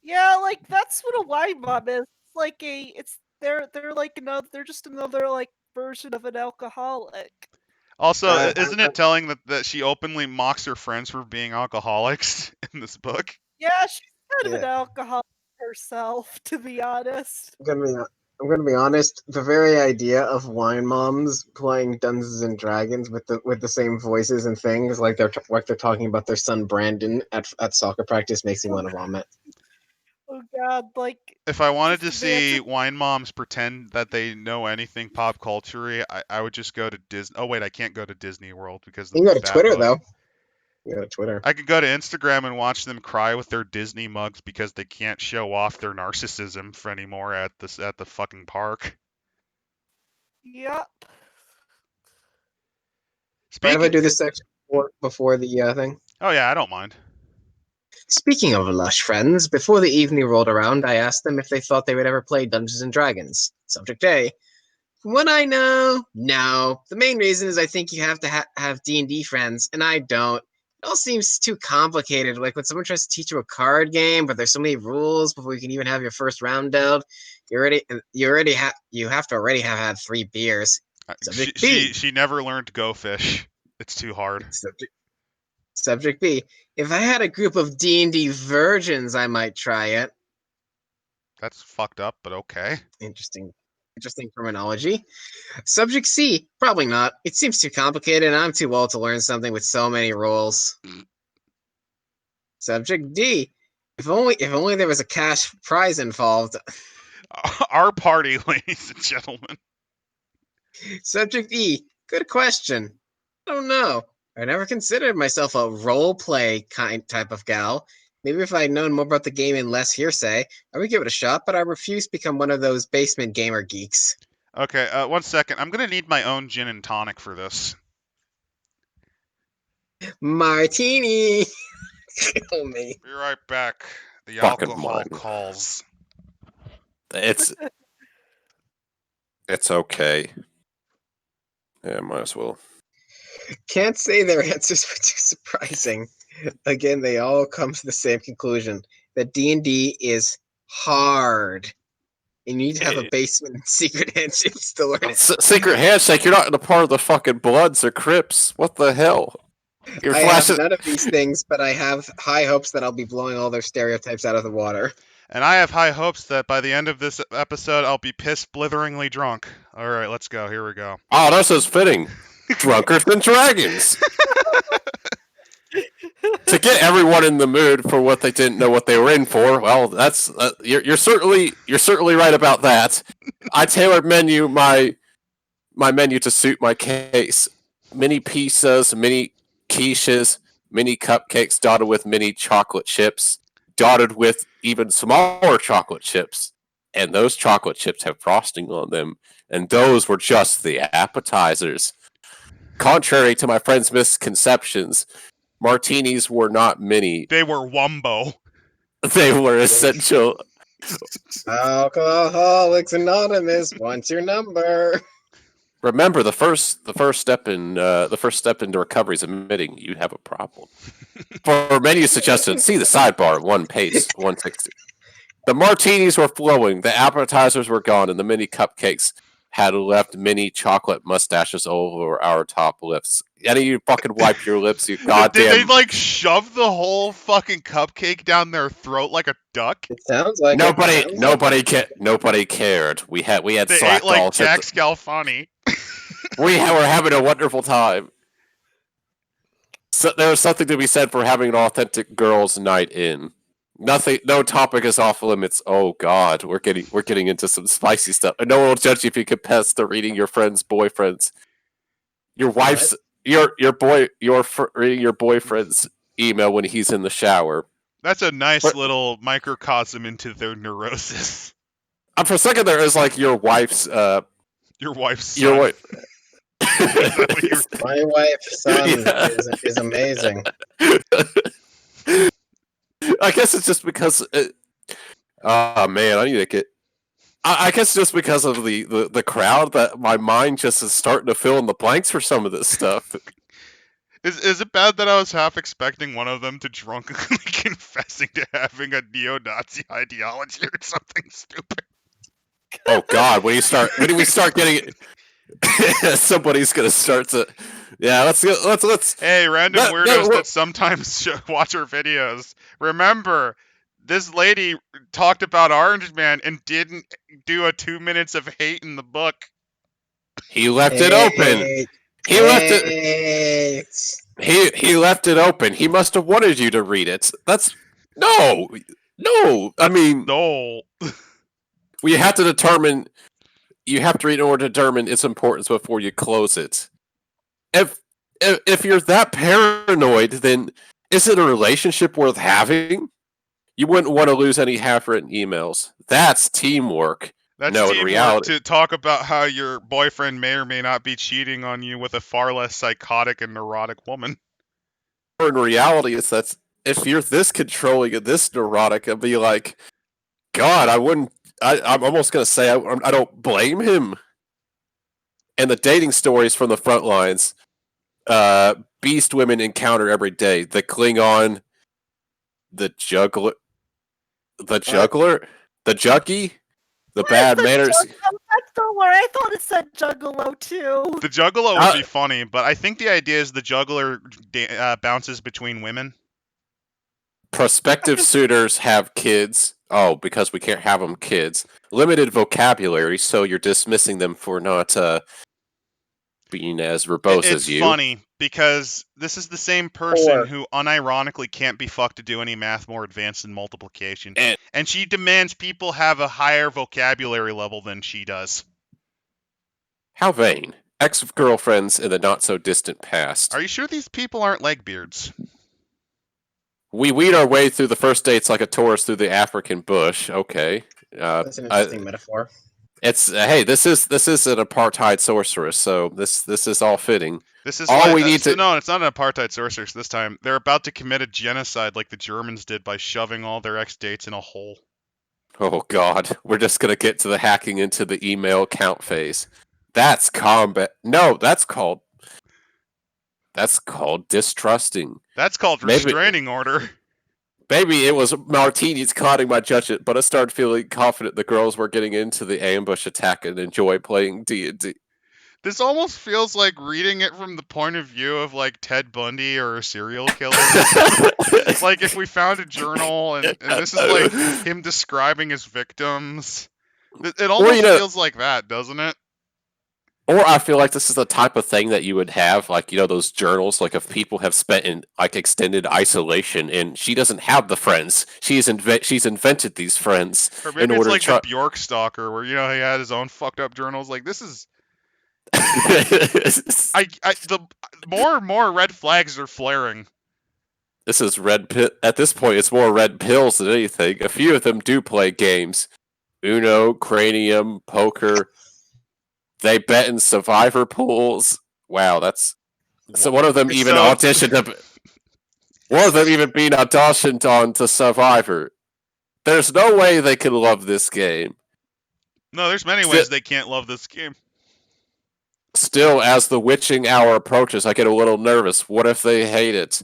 Yeah, like that's what a wine mom is. It's like they're like they're just another like version of an alcoholic.
Also,
Uh,
isn't it telling that she openly mocks her friends for being alcoholics in this book?
Yeah, she's kind of an
Yeah.
alcoholic herself, to be honest.
I'm gonna be honest. The very idea of wine moms playing Dungeons and Dragons with the same voices and things, like they're talking about their son Brandon at soccer practice, makes me want to vomit.
Oh God, like
If I wanted to
just
see
imagine.
wine moms pretend that they know anything pop culture, I would just go to Disney. Oh wait, I can't go to Disney World because of
You can
the
go to
bad
Twitter
book.
though. You go to Twitter.
I could go to Instagram and watch them cry with their Disney mugs because they can't show off their narcissism for anymore at the fucking park.
Yep.
Mind if I
Speaking.
do this section before the thing?
Oh yeah, I don't mind.
Speaking of lush friends, before the evening rolled around, I asked them if they thought they would ever play Dungeons and Dragons. Subject A: from what I know, no. The main reason is I think you have to have D&D friends, and I don't. It all seems too complicated. Like when someone tries to teach you a card game, but there's so many rules before you can even have your first round dealt. You have to already have had 3 beers. Subject B.
She never learned Go Fish. It's too hard.
Subject B. If I had a group of D&D virgins, I might try it.
That's fucked up, but okay.
Interesting terminology. Subject C, probably not. It seems too complicated, and I'm too old to learn something with so many rules. Subject D, if only there was a cash prize involved.
Our party, ladies and gentlemen.
Subject E, good question. I don't know. I never considered myself a role play type of gal. Maybe if I had known more about the game and less hearsay, I would give it a shot, but I refuse to become one of those basement gamer geeks.
Okay, 1 second. I'm gonna need my own gin and tonic for this.
Martini! Kill me.
Be right back. The
Fucking
alcohol
mine.
calls.
It's okay. Yeah, might as well.
Can't say their answers were too surprising. Again, they all come to the same conclusion that D&D is hard. And you need to have a basement and secret handshakes to learn it.
Secret handshake. You're not in a part of the fucking Bloods or Crips. What the hell? You're
I
flashing.
have none of these things, but I have high hopes that I'll be blowing all their stereotypes out of the water.
And I have high hopes that by the end of this episode, I'll be pissed blitheringly drunk. All right, let's go. Here we go.
Oh, that says fitting. Drunker than dragons. To get everyone in the mood for what they didn't know what they were in for, well, that's you're certainly right about that. I tailored my menu to suit my case. Mini pizzas, mini quiches, mini cupcakes dotted with mini chocolate chips, dotted with even smaller chocolate chips. And those chocolate chips have frosting on them, and those were just the appetizers. Contrary to my friend's misconceptions, martinis were not mini.
They were Wumbo.
They were essential.
Alcoholics Anonymous wants your number.
Remember, the first step into recovery is admitting you have a problem. For menu suggestions, see the sidebar, one page 160. The martinis were flowing, the appetizers were gone, and the mini cupcakes had left mini chocolate mustaches over our top lips. Any of you fucking wipe your lips, you goddamn.
Did they like shove the whole fucking cupcake down their throat like a duck?
It sounds like
nobody cared. We had
They
slacked
ate like
all
Jack
sorts
Scalfani.
were having a wonderful time. So there was something to be said for having an authentic girls' night in. No topic is off limits. Oh God, we're getting into some spicy stuff. And no one will judge you if you confess to reading your friend's boyfriend's, your wife's, reading your boyfriend's email when he's in the shower.
That's a nice little microcosm into their neurosis.
For a second there, is like your wife's.
Your wife's son.
Your wife.
My wife's son is amazing.
I guess it's just because. Oh man, I need to get. I guess just because of the crowd that my mind just is starting to fill in the blanks for some of this stuff.
Is it bad that I was half expecting one of them to drunkenly confessing to having a neo-Nazi ideology or something stupid?
Oh God, when we start getting it, somebody's gonna start to. Yeah, let's.
Hey, random weirdos that sometimes watch our videos. Remember, this lady talked about Orange Man and didn't do a 2 minutes of hate in the book.
He left it open. He left it. He left it open. He must have wanted you to read it. That's no. I mean,
no.
You have to determine. You have to read in order to determine its importance before you close it. If you're that paranoid, then is it a relationship worth having? You wouldn't want to lose any half-written emails. That's teamwork.
That's
no,
teamwork
in reality,
to talk about how your boyfriend may or may not be cheating on you with a far less psychotic and neurotic woman.
in reality, it's that if you're this controlling and this neurotic, I'd be like, God, I wouldn't. I'm almost gonna say I don't blame him. And the dating stories from the front lines, beast women encounter every day. The Klingon, the juggler, the juggy, the bad manners.
That's the word. I thought it said juggalo too.
The juggalo would be funny, but I think the idea is the juggler bounces between women.
Prospective suitors have kids. Oh, because we can't have them kids. Limited vocabulary, so you're dismissing them for not being as verbose as you.
It's funny, because this is the same person who unironically can't be fucked to do any math more advanced than multiplication. And she demands people have a higher vocabulary level than she does.
How vain. Ex-girlfriends in the not-so-distant past.
Are you sure these people aren't legbeards?
We weed our way through the first dates like a tourist through the African bush. Okay.
That's an interesting metaphor.
It's hey, this is an apartheid sorceress, so this is all fitting.
This is
all we need to.
No, it's not an apartheid sorceress this time. They're about to commit a genocide like the Germans did by shoving all their ex-dates in a hole.
Oh God, we're just gonna get to the hacking into the email account phase. That's combat. No, that's called distrusting.
That's called restraining order.
Maybe it was martinis clouding my judgment, but I started feeling confident the girls were getting into the ambush attack and enjoy playing D&D.
This almost feels like reading it from the point of view of like Ted Bundy or a serial killer. It's like if we found a journal and this is like him describing his victims. It almost feels like that, doesn't it?
Or I feel like this is the type of thing that you would have, like, those journals, like if people have spent in like extended isolation and she doesn't have the friends. She's invented these friends
Or
in
maybe it's
order
like
to try.
the Bjork stalker, where he had his own fucked up journals. Like this is, the more and more red flags are flaring.
This is red pill. At this point, it's more red pills than anything. A few of them do play games. Uno, Cranium, poker. They bet in survivor pools. Wow, that's so. One of them even auditioned. One of them even being auditioned on to Survivor. There's no way they can love this game.
No, there's many ways they can't love this game.
Still, as the witching hour approaches, I get a little nervous. What if they hate it?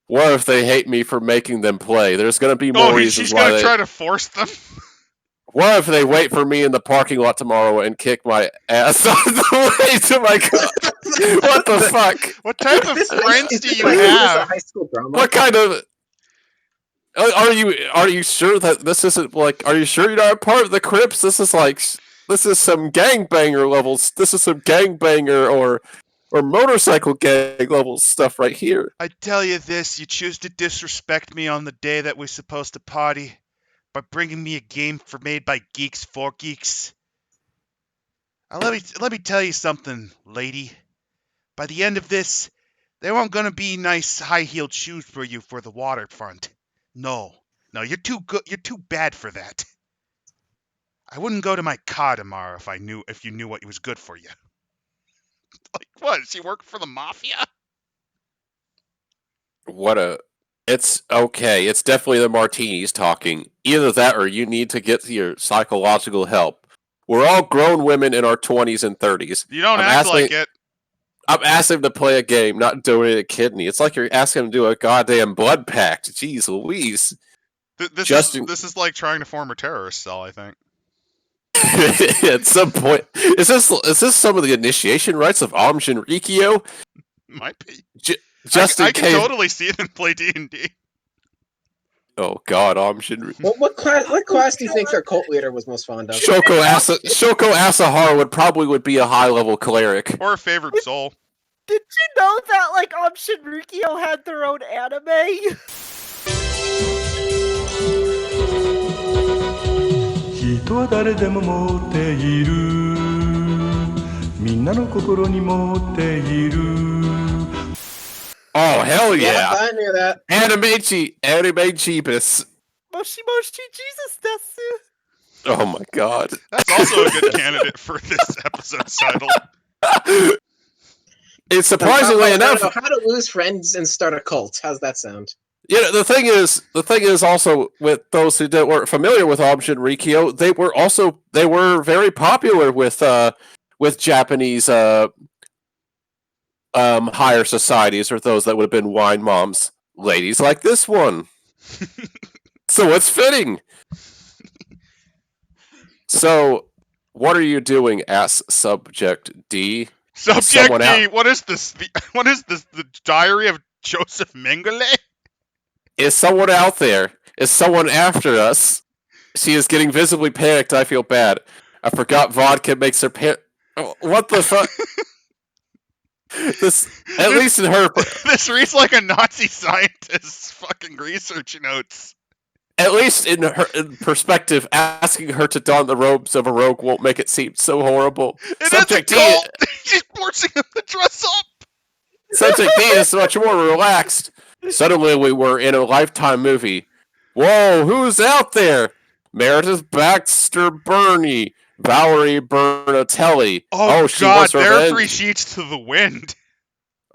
What if they hate me for making them play? There's going to be more reasons why
she's going to try to force them.
What if they wait for me in the parking lot tomorrow and kick my ass on the way to my car? What the fuck?
What type of friends do you have?
High school drama?
What kind of... Are you sure that this isn't like... Are you sure you're not part of the Crips? This is like... This is some gangbanger levels. This is some gangbanger or motorcycle gang level stuff right here.
I tell you this, you choose to disrespect me on the day that we're supposed to party by bringing me a game made by geeks for geeks. Let me tell you something, lady. By the end of this, there aren't gonna be nice high-heeled shoes for you for the waterfront. No, you're too good. You're too bad for that. I wouldn't go to my car tomorrow if you knew what was good for you. Like what? Does she work for the mafia?
It's okay. It's definitely the martinis talking. Either that or you need to get your psychological help. We're all grown women in our 20s and 30s.
You don't act like it.
I'm asking him to play a game, not donate a kidney. It's like you're asking him to do a goddamn blood pact. Jeez Louise.
This is like trying to form a terrorist cell, I think.
At some point, is this some of the initiation rites of Am Shinrikyo?
Might be.
Just in
I
case.
can totally see them play D&D.
Oh God, Am Shinrikyo.
What class do you think their cult leader was most fond of?
Shoko Asahara would be a high level cleric.
Or a favored soul.
Did you know that like Shinrikyo had their own anime?
人は誰でも持っているみんなの心に持っている
Oh hell yeah!
I knew that.
Anime cheapest.
Moshi Moshi Jesus desu.
Oh my God.
That's also a good candidate for this episode's title.
It's surprisingly enough.
How to lose friends and start a cult? How's that sound?
Yeah, the thing is also with those who weren't familiar with Am Shinrikyo, they were very popular with Japanese higher societies, or those that would have been wine moms, ladies like this one. So it's fitting. So, what are you doing? Asks Subject D.
Subject D. What is this? What is this? The Diary of Joseph Mengele?
Is someone out there? Is someone after us? She is getting visibly panicked. I feel bad. I forgot vodka makes her what the fuck? At least in her...
This reads like a Nazi scientist's fucking research notes.
At least in her perspective, asking her to don the robes of a rogue won't make it seem so horrible.
Subject D. She's forcing him to dress up.
Subject D is much more relaxed. Suddenly we were in a Lifetime movie. Whoa, who's out there? Meredith Baxter Burney, Valerie Bernatelli.
Oh
she
God,
wants
there
revenge.
are 3 sheets to the wind.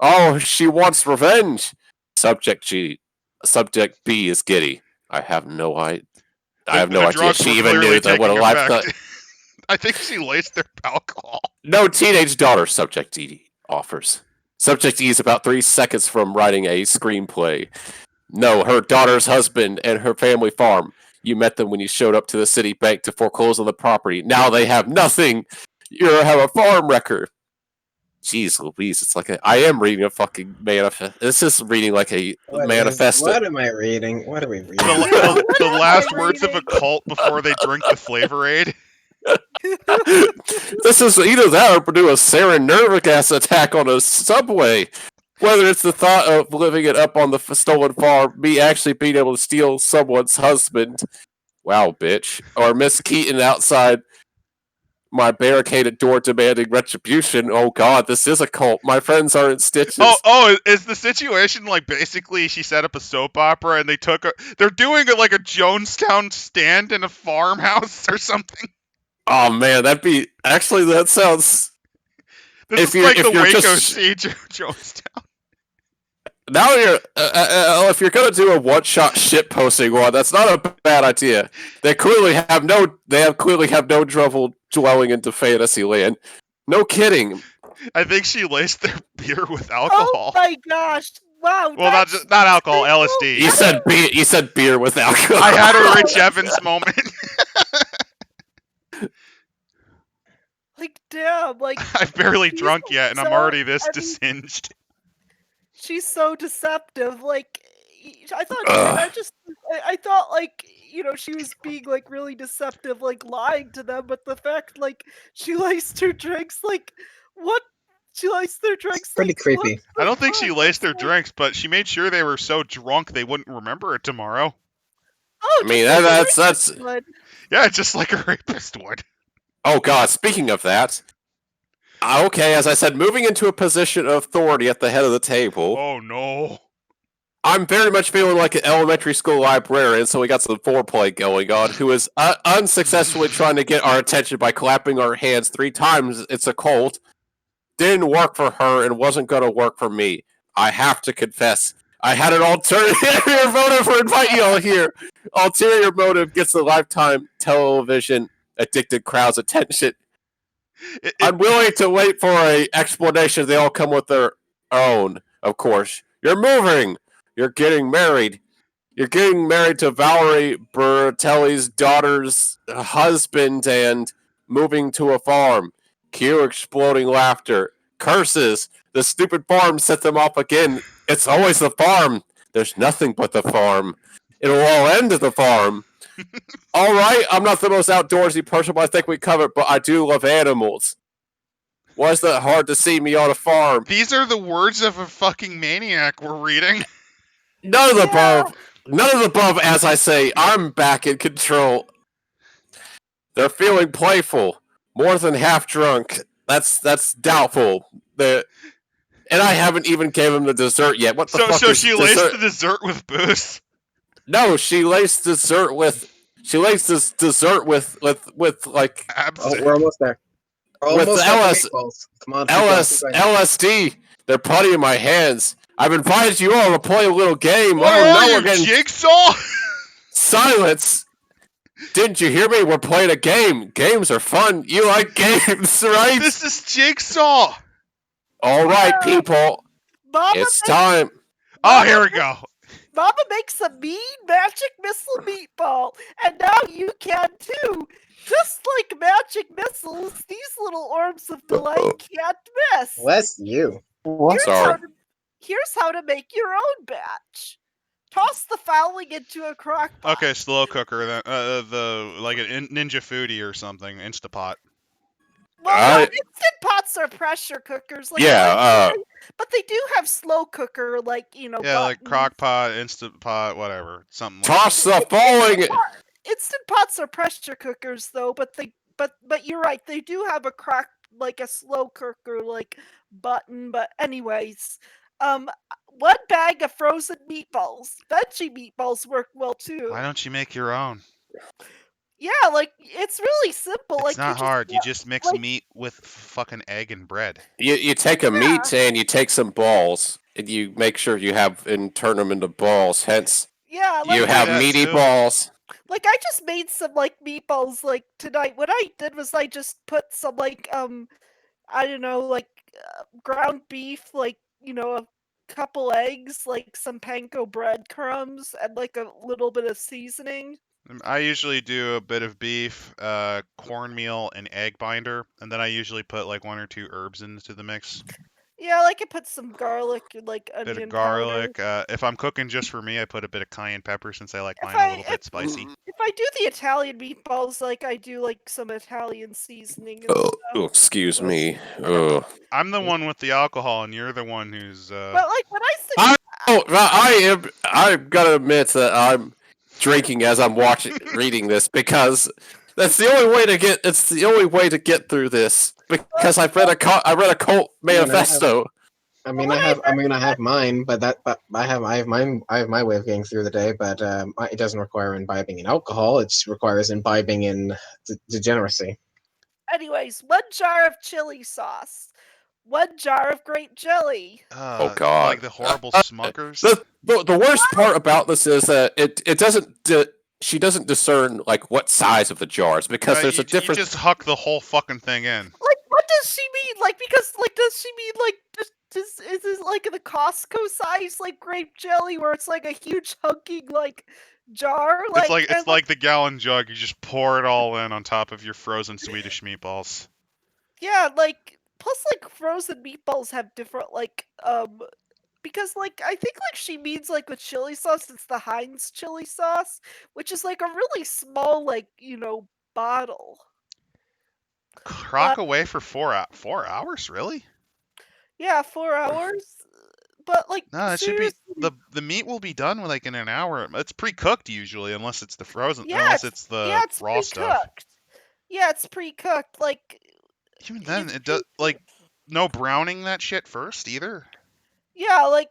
Oh, she wants revenge. Subject B is giddy. I have no idea. She even knew that what a lifetime.
I think she laced their alcohol.
No teenage daughter. Subject D offers. Subject E is about 3 seconds from writing a screenplay. No, her daughter's husband and her family farm. You met them when you showed up to the city bank to foreclose on the property. Now they have nothing. You have a farm record. Jeez Louise, it's like I am reading a fucking manifest. This is reading like a manifesto.
What am I reading? What are we reading?
The last words of a cult before they drink the Flavor Aid.
This is either that or do a sarin nerve gas attack on a subway. Whether it's the thought of living it up on the stolen farm, me actually being able to steal someone's husband. Wow, bitch. Or Miss Keaton outside my barricaded door demanding retribution. Oh god, this is a cult. My friends are in stitches.
Is the situation like basically she set up a soap opera and they're doing like a Jonestown stand in a farmhouse or something?
Oh man, that sounds.
This is like the Waco siege of Jonestown.
Now if you're gonna do a one-shot shit posting one, that's not a bad idea. They clearly have no trouble dwelling into fantasy land. No kidding.
I think she laced their beer with
Oh
alcohol.
my gosh! Wow.
Well, not alcohol, LSD.
You said beer with alcohol.
I had a Rich Evans moment.
Like, damn, like
I'm barely
she's
drunk yet, and I'm
so-
already this
I mean,
disinged.
she's so deceptive. Like, I thought,
Ugh.
I thought, like, she was being like really deceptive, like lying to them. But the fact, like, she laced her drinks, like, what? She laced their drinks.
Pretty
like,
creepy.
what the
I don't think she
fuck?
laced their
It's like,
drinks, but she made sure they were so drunk they wouldn't remember it tomorrow.
Oh,
I mean,
just like a
that's
rapist would.
Yeah, just like a rapist would.
Oh god, speaking of that. Okay, as I said, moving into a position of authority at the head of the table.
Oh no.
I'm very much feeling like an elementary school librarian, so we got some foreplay going on, who is unsuccessfully trying to get our attention by clapping our hands 3 times. It's a cult. Didn't work for her and wasn't going to work for me. I have to confess. I had an ulterior motive for inviting y'all here. Ulterior motive gets the lifetime television addicted crowd's attention. I'm willing to wait for an explanation. They all come with their own, of course. You're moving. You're getting married. You're getting married to Valerie Bertelli's daughter's husband and moving to a farm. Cue exploding laughter. Curses. The stupid farm set them off again. It's always the farm. There's nothing but the farm. It'll all end at the farm. All right, I'm not the most outdoorsy person, but I think we covered. But I do love animals. Why is that hard to see me on a farm?
These are the words of a fucking maniac we're reading.
None of the above. None of the above, as I say. I'm back in control. They're feeling playful. More than half drunk. That's doubtful. And I haven't even gave them the dessert yet. What the fuck
So
is
she
dessert?
laced the dessert with booze.
No, she laced dessert with. She laced this dessert with like
Oh,
Absinthe.
we're almost there. We're
With
almost
LS
at the meatballs. Come on, keep going, keep going.
LSD. They're putty in my hands. I've invited you all to play a little game.
What
Oh,
are
now
you,
we're getting
Jigsaw?
silence. Didn't you hear me? We're playing a game. Games are fun. You like games, right?
This is Jigsaw.
All right, people.
Mama,
It's time.
Oh, here we go.
Mama makes a mean magic missile meatball, and now you can too. Just like magic missiles, these little orbs of delight can't miss.
Bless you.
What?
Sorry.
Here's how to make your own batch. Toss the fouling into a crock pot.
Okay, slow cooker. Then like a Ninja Foodie or something. Instapot.
Well,
I-
instant pots are pressure cookers. Like,
Yeah,
but they do have slow cooker, like
Yeah, like
buttons.
crock pot, instant pot, whatever. Something like
Toss the falling.
Instant pots are pressure cookers, though. But you're right. They do have a like a slow cooker, like button. But anyways, 1 bag of frozen meatballs. Veggie meatballs work well too.
Why don't you make your own?
Yeah, like it's really simple.
It's
like
not hard. You just mix
like-
meat with fucking egg and bread.
You take a meat and you take some balls and you make sure you have and turn them into balls. Hence,
Yeah, like
you have
that
meaty
too.
balls.
Like I just made some like meatballs like tonight. What I did was I just put some like I don't know, like ground beef, like a couple eggs, like some panko breadcrumbs, and like a little bit of seasoning.
I usually do a bit of beef, cornmeal, and egg binder, and then I usually put like 1 or 2 herbs into the mix.
Yeah, like I put some garlic and like
Bit of
onion powder.
garlic. If I'm cooking just for me, I put a bit of cayenne pepper since I like
If
mine a little
I
bit spicy.
if I do the Italian meatballs, like I do like some Italian seasoning and
Oh,
stuff.
excuse me. Oh,
I'm the one with the alcohol, and you're the one who's.
But like when I say
I'm gotta admit that I'm drinking as I'm reading this because that's the only way to get. It's the only way to get through this because I read a cult manifesto.
I mean,
Well,
I have mine, but I have my way of getting through the day. But it doesn't require imbibing in alcohol. It just requires imbibing in degeneracy.
anyways, 1 jar of chili sauce, 1 jar of grape jelly.
Oh God!
Like the horrible smuckers.
The worst part about this is that it doesn't. She doesn't discern like what size of the jars because there's a
You
difference.
just huck the whole fucking thing in.
Like, what does she mean? Like, because like, does she mean like is this like the Costco size like grape jelly where it's like a huge hunking like jar? Like,
It's like the gallon jug. You just pour it all in on top of your frozen Swedish meatballs.
yeah, like plus like frozen meatballs have different like because like I think like she means like with chili sauce it's the Heinz chili sauce, which is like a really small like, bottle.
Crock away for 4 hours, really?
Yeah, 4 hours. But like
No, it should be
seriously,
the meat will be done like in an hour. It's pre-cooked usually, unless it's the frozen,
yeah,
unless it's the
it's
raw stuff.
pre-cooked. Yeah, it's pre-cooked. Like
Even then,
it's
it does like no browning that shit first either.
yeah, like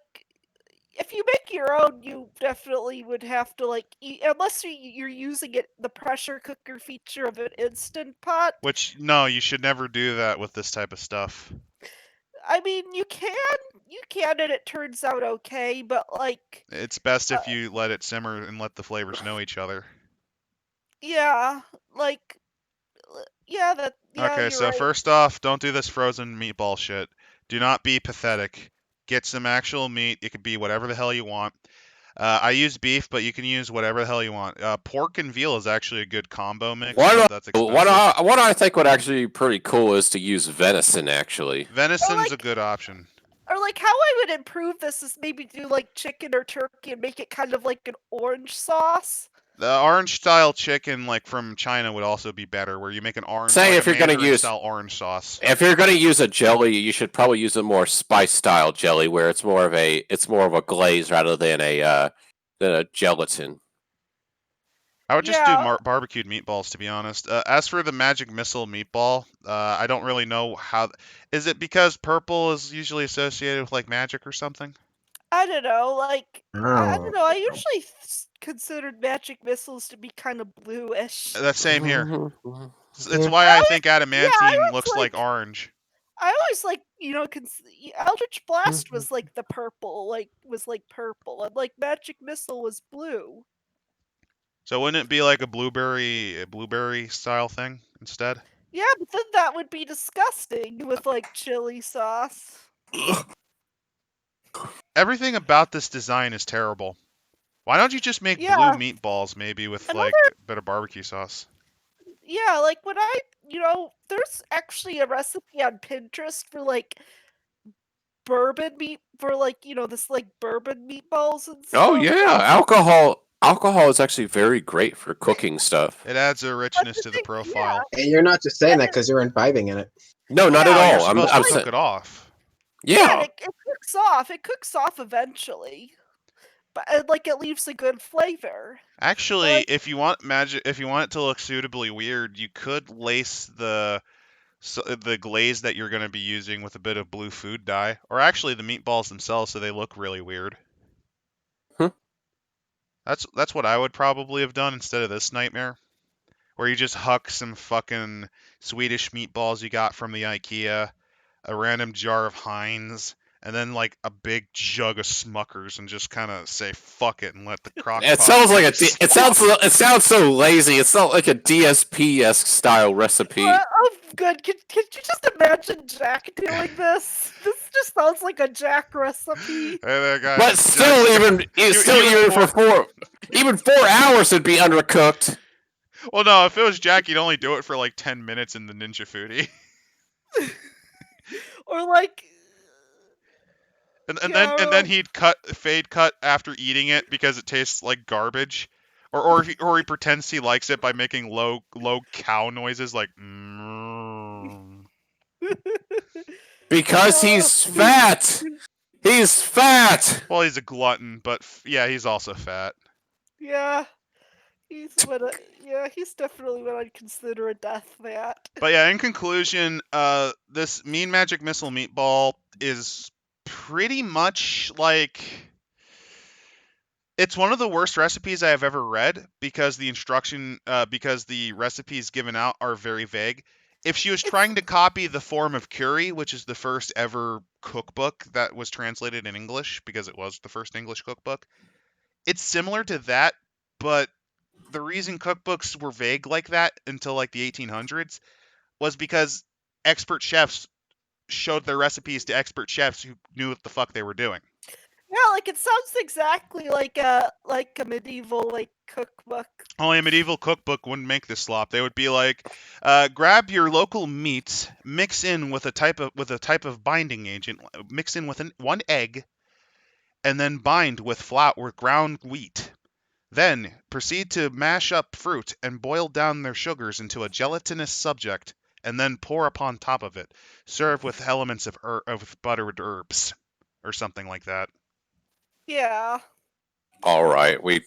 if you make your own, you definitely would have to like eat unless you're using the pressure cooker feature of an instant pot.
Which no, you should never do that with this type of stuff.
I mean, you can, and it turns out okay, but like,
It's best if you let it simmer and let the flavors know each other.
yeah, like, yeah,
Okay,
you're
so
right.
first off, don't do this frozen meatball shit. Do not be pathetic. Get some actual meat. It could be whatever the hell you want. I use beef, but you can use whatever the hell you want. Pork and veal is actually a good combo mix, but that's expensive.
What I think would actually be pretty cool is to use venison. Actually,
Venison's a good option.
Or like how I would improve this is maybe do like chicken or turkey and make it kind of like an orange sauce.
The orange style chicken, like from China, would also be better, where you make an orange.
Say
like
if
a
you're gonna
Mandarin
use
style orange sauce.
If you're gonna use a jelly, you should probably use a more spice style jelly, where it's more of a glaze rather than a gelatin.
I would just do barbecued meatballs, to be honest. As for the magic missile meatball, I don't really know how. Is it because purple is usually associated with like magic or something?
I don't know, like I
Oh.
don't know. I usually considered magic missiles to be kind of bluish.
That's same here. It's
Yeah.
why I think adamantine
always
looks like orange.
I always like Eldritch Blast was like the purple, purple, and like Magic Missile was blue.
So wouldn't it be like a blueberry style thing instead?
Yeah, but then that would be disgusting with like chili sauce.
Everything about this design is terrible. Why don't you just make blue meatballs, maybe with like a bit of barbecue sauce?
Yeah, like when there's actually a recipe on Pinterest for like bourbon meat for like this like bourbon meatballs and stuff.
Oh yeah, alcohol is actually very great for cooking stuff.
It adds a richness to the profile.
And you're not just saying that because you're imbibing in it.
No, not at
You're
all.
supposed
I'm
to cook it off.
Yeah.
It cooks off. It cooks off eventually, but like it leaves a good flavor.
Actually, if you want it to look suitably weird, you could lace the glaze that you're going to be using with a bit of blue food dye, or actually the meatballs themselves, so they look really weird. That's what I would probably have done instead of this nightmare, where you just huck some fucking Swedish meatballs you got from the IKEA, a random jar of Heinz, and then like a big jug of Smuckers, and just kind of say fuck it and let the crock.
It sounds like it sounds so lazy. It's not like a DSP-esque style recipe.
Oh, good. Could you just imagine Jack doing this? This just sounds like a Jack recipe.
Hey there, guys.
But still, even 4 hours would be undercooked.
Well, no, if it was Jack, he'd only do it for like 10 minutes in the Ninja Foodie.
Or like,
And then he'd fade cut after eating it because it tastes like garbage, or he pretends he likes it by making low cow noises like.
Because he's fat. He's fat.
Well, he's a glutton, but yeah, he's also fat.
Yeah, he's definitely what I'd consider a death vat.
But yeah, in conclusion, this Mean Magic Missile Meatball is pretty much like it's one of the worst recipes I have ever read because because the recipes given out are very vague. If she was trying to copy the form of curry, which is the first ever cookbook that was translated in English because it was the first English cookbook, it's similar to that, but the reason cookbooks were vague like that until like the 1800s was because expert chefs showed their recipes to expert chefs who knew what the fuck they were doing.
Yeah, like it sounds exactly like a medieval cookbook.
Only a medieval cookbook wouldn't make this slop. They would be like, grab your local meats, mix in with a type of binding agent, mix in with one egg, and then bind with ground wheat. Then proceed to mash up fruit and boil down their sugars into a gelatinous subject, and then pour upon top of it. Serve with elements of buttered herbs, or something like that.
Yeah.
All right, we've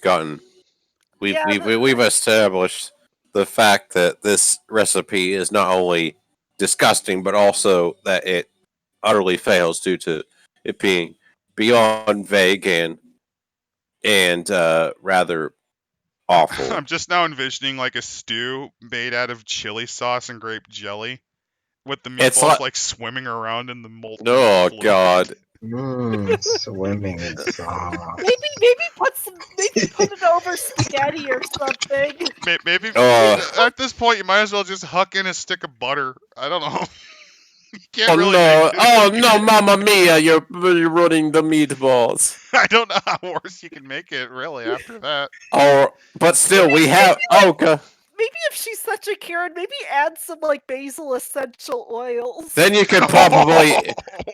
established the fact that this recipe is not only disgusting, but also that it utterly fails due to it being beyond vague and rather awful.
I'm just now envisioning like a stew made out of chili sauce and grape jelly, with the meatballs like swimming around in the molten.
Oh
fluid.
God!
Swimming in sauce.
Maybe put it over spaghetti or something.
Maybe at this point you might as well just huck in a stick of butter. I don't know. You can't really
no, Mamma Mia! You're ruining the meatballs.
I don't know how worse you can make it really after that.
But still, we have okay.
Maybe if she's such a Karen, maybe add some basil essential oils.
Then you could probably.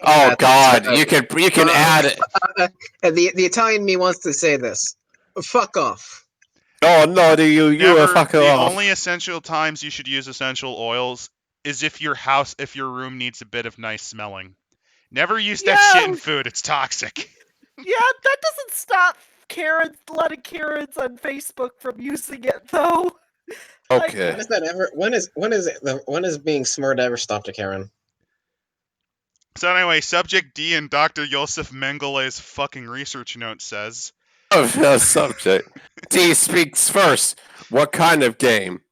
Oh God! You can add it.
The Italian me wants to say this. Fuck off.
Oh no! You are fucking off.
The only essential times you should use essential oils is if your room needs a bit of nice smelling. Never use that shit in food. It's toxic.
Yeah, that doesn't stop a lot of Karens on Facebook from using it though.
Okay.
When is that ever? When is being smart ever stopped a Karen?
So anyway, subject D in Dr. Josef Mengelé's fucking research note says.
Subject D speaks first. What kind of game?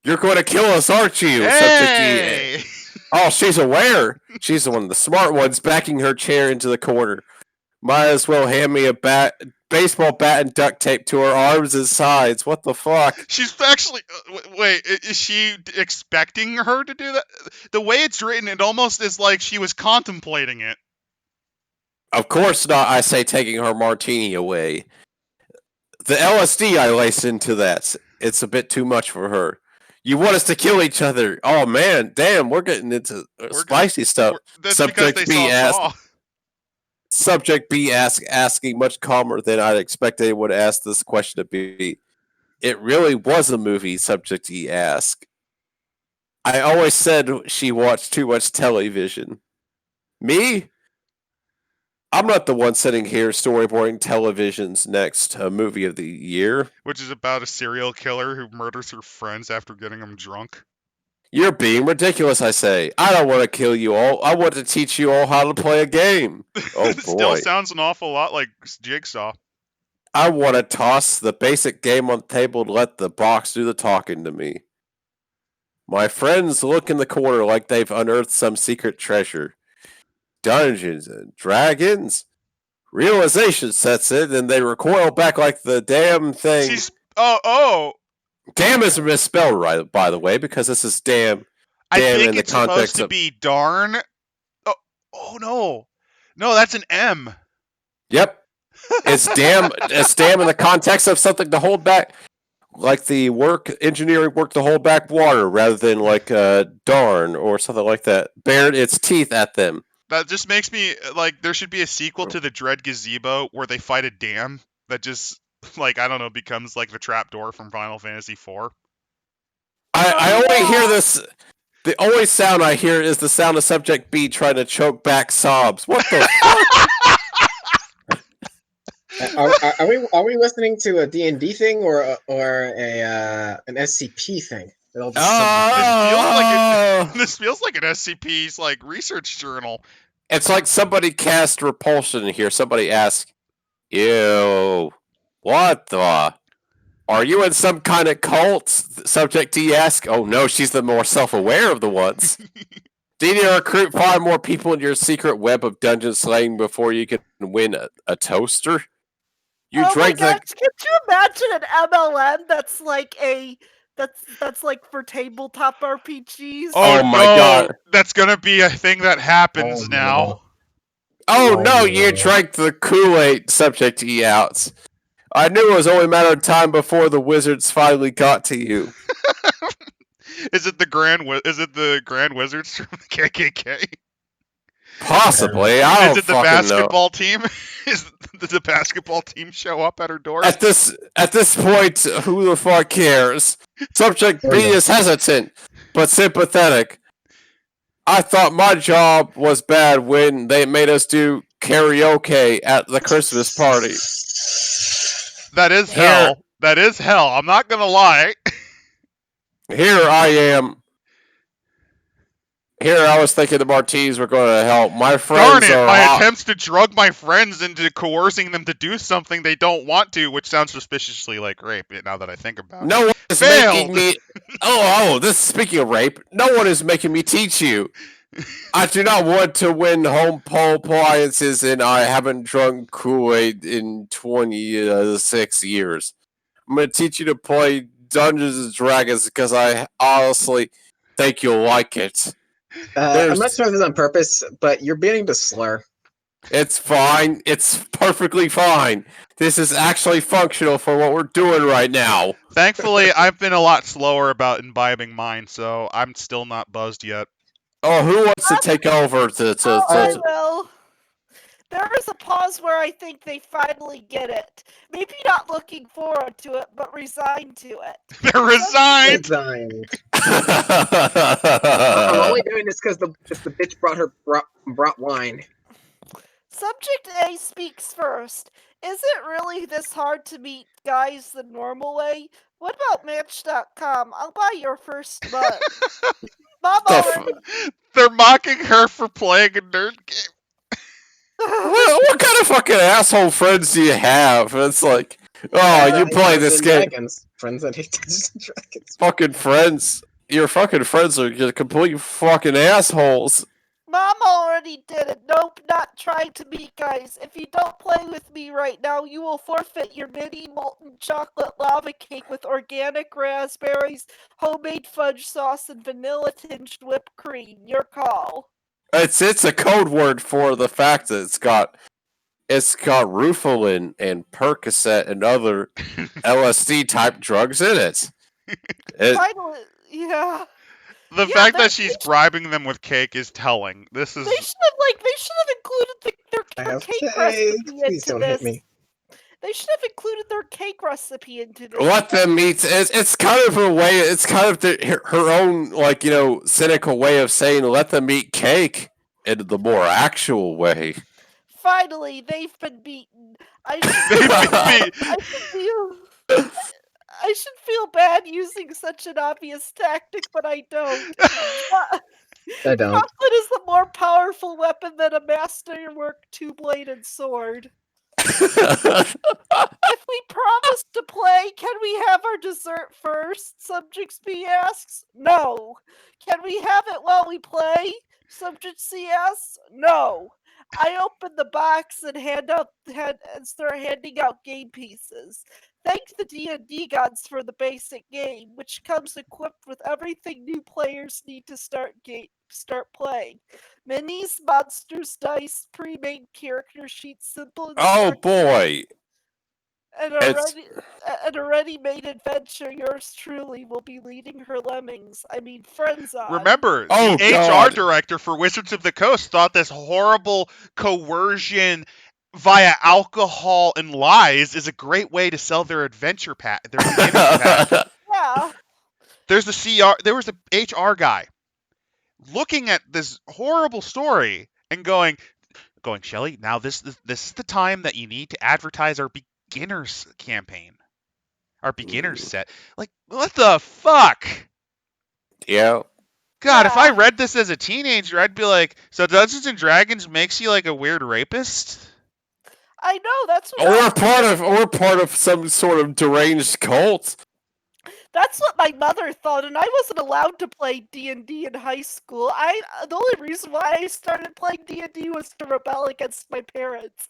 You're going to kill us, aren't you?
Hey!
Subject D. Oh, she's aware. She's one of the smart ones, backing her chair into the corner. Might as well hand me a baseball bat and duct tape to her arms and sides. What the fuck?
She's actually... wait, is she expecting her to do that? The way it's written, it almost is like she was contemplating it.
Of course not, I say, taking her martini away. The LSD I laced into that. It's a bit too much for her. You want us to kill each other? Oh man, damn, we're getting into spicy stuff. Subject B asked. Subject B asking much calmer than I'd expect anyone to ask this question to be. It really was a movie, Subject E asked. I always said she watched too much television. Me? I'm not the one sitting here storyboarding television's next movie of the year.
Which is about a serial killer who murders her friends after getting them drunk.
You're being ridiculous, I say. I don't want to kill you all. I want to teach you all how to play a game. Oh,
It still sounds an awful lot like Jigsaw.
I want to toss the basic game on the table and let the box do the talking to me. My friends look in the corner like they've unearthed some secret treasure. Dungeons and Dragons? Realization sets in and they recoil back like the damn thing. Damn is misspelled, right, by the way, because this is damn
I think
in the
it's supposed
context
to
of...
be darn. Oh no. No, that's an M.
Yep. It's damn in the context of something to hold back, like the engineering work to hold back water rather than like darn or something like that. Bared its teeth at them.
That just makes me like there should be a sequel to the Dread Gazebo where they fight a dam that just like I don't know becomes like the trapdoor from Final Fantasy IV.
I
Oh,
only hear
yeah.
this. The only sound I hear is the sound of Subject B trying to choke back sobs. What the fuck?
Are we listening to a D&D thing or an SCP thing?
This feels like
Oh!
this feels like an SCP's like research journal.
It's like somebody cast repulsion here. Somebody asked, "Ew, what the? Are you in some kind of cult?" Subject D ask. Oh no, she's the more self-aware of the ones. Do you need to recruit 5 more people in your secret web of dungeon slaying before you can win a toaster? You
Oh my
drank
gosh,
the.
could you imagine an MLM that's like that's like for tabletop RPGs?
Oh,
Oh my
no,
god.
that's gonna be a thing that happens
Oh,
now.
no.
Oh
Oh,
no, you
no.
drank the Kool-Aid, Subject E outs. I knew it was only a matter of time before the wizards finally got to you.
Is it the Grand Wizards from the KKK?
Possibly, I
Is
don't
it the
fucking know.
basketball team? Did the basketball team show up at her door?
At this point, who the fuck cares? Subject B is hesitant, but sympathetic. I thought my job was bad when they made us do karaoke at the Christmas party.
That is
Here,
hell. That is hell. I'm not gonna lie.
here I am. Here I was thinking the martinis were going to help. My
Darn
friends
it!
are
My
hot.
attempts to drug my friends into coercing them to do something they don't want to, which sounds suspiciously like rape. Now that I think about
No
it,
one is
failed.
making me. Oh, this speaking of rape, no one is making me teach you. I do not want to win home appliances, and I haven't drunk Kool-Aid in 26 years. I'm going to teach you to play Dungeons and Dragons because I honestly think you'll like it.
I'm not sure if this is on purpose, but you're beginning to slur.
It's fine. It's perfectly fine. This is actually functional for what we're doing right now.
Thankfully, I've been a lot slower about imbibing mine, so I'm still not buzzed yet.
Oh, who wants to take over
I will. There is a pause where I think they finally get it. Maybe not looking forward to it, but resigned to it.
They're resigned.
Resigned. I'm only doing this because the bitch brought wine.
Subject A speaks first. Is it really this hard to meet guys the normal way? What about Match.com? I'll buy your first month. Mom already.
They're mocking her for playing a nerd game.
What kind of fucking asshole friends do you have? It's like, oh, you play this game.
Friends that hate Dungeons and Dragons.
Fucking friends. Your fucking friends are just complete fucking assholes.
Mom already did it. Nope, not trying to meet guys. If you don't play with me right now, you will forfeit your mini molten chocolate lava cake with organic raspberries, homemade fudge sauce, and vanilla tinged whipped cream. Your call.
It's a code word for the fact that it's got Rufalin and Percocet and other LSD type drugs in it.
Finally, yeah.
The fact that she's bribing them with cake is telling. This is.
They should have included their cake recipe into this. They should have included their cake recipe into this.
Let them meet. It's kind of a way. It's kind of her own, like, cynical way of saying let them eat cake in the more actual way.
Finally, they've been beaten. I should feel bad using such an obvious tactic, but I don't.
I don't.
Chocolate is the more powerful weapon than a masterwork two-bladed sword. If we promise to play, can we have our dessert first? Subject B asks. No. Can we have it while we play? Subject C asks. No. I open the box and start handing out game pieces. Thank the D&D gods for the basic game, which comes equipped with everything new players need to start playing. Minis, monsters, dice, pre-made character sheets, simple
Oh
instructions.
boy.
And
It's
a ready-made adventure, yours truly will be leading her friends on.
Remember, the
oh
HR
god.
director for Wizards of the Coast thought this horrible coercion via alcohol and lies is a great way to sell their adventure pack, their beginner's pack.
Yeah.
There was a HR guy looking at this horrible story and going, Shelly, now this is the time that you need to advertise our beginners campaign, our beginners set. Like, what the fuck?
Yeah.
God, if I
Yeah.
read this as a teenager, I'd be like, so Dungeons and Dragons makes you like a weird rapist?
I know, that's what
Or part of some sort of deranged cult.
that's what my mother thought, and I wasn't allowed to play D&D in high school. The only reason why I started playing D&D was to rebel against my parents.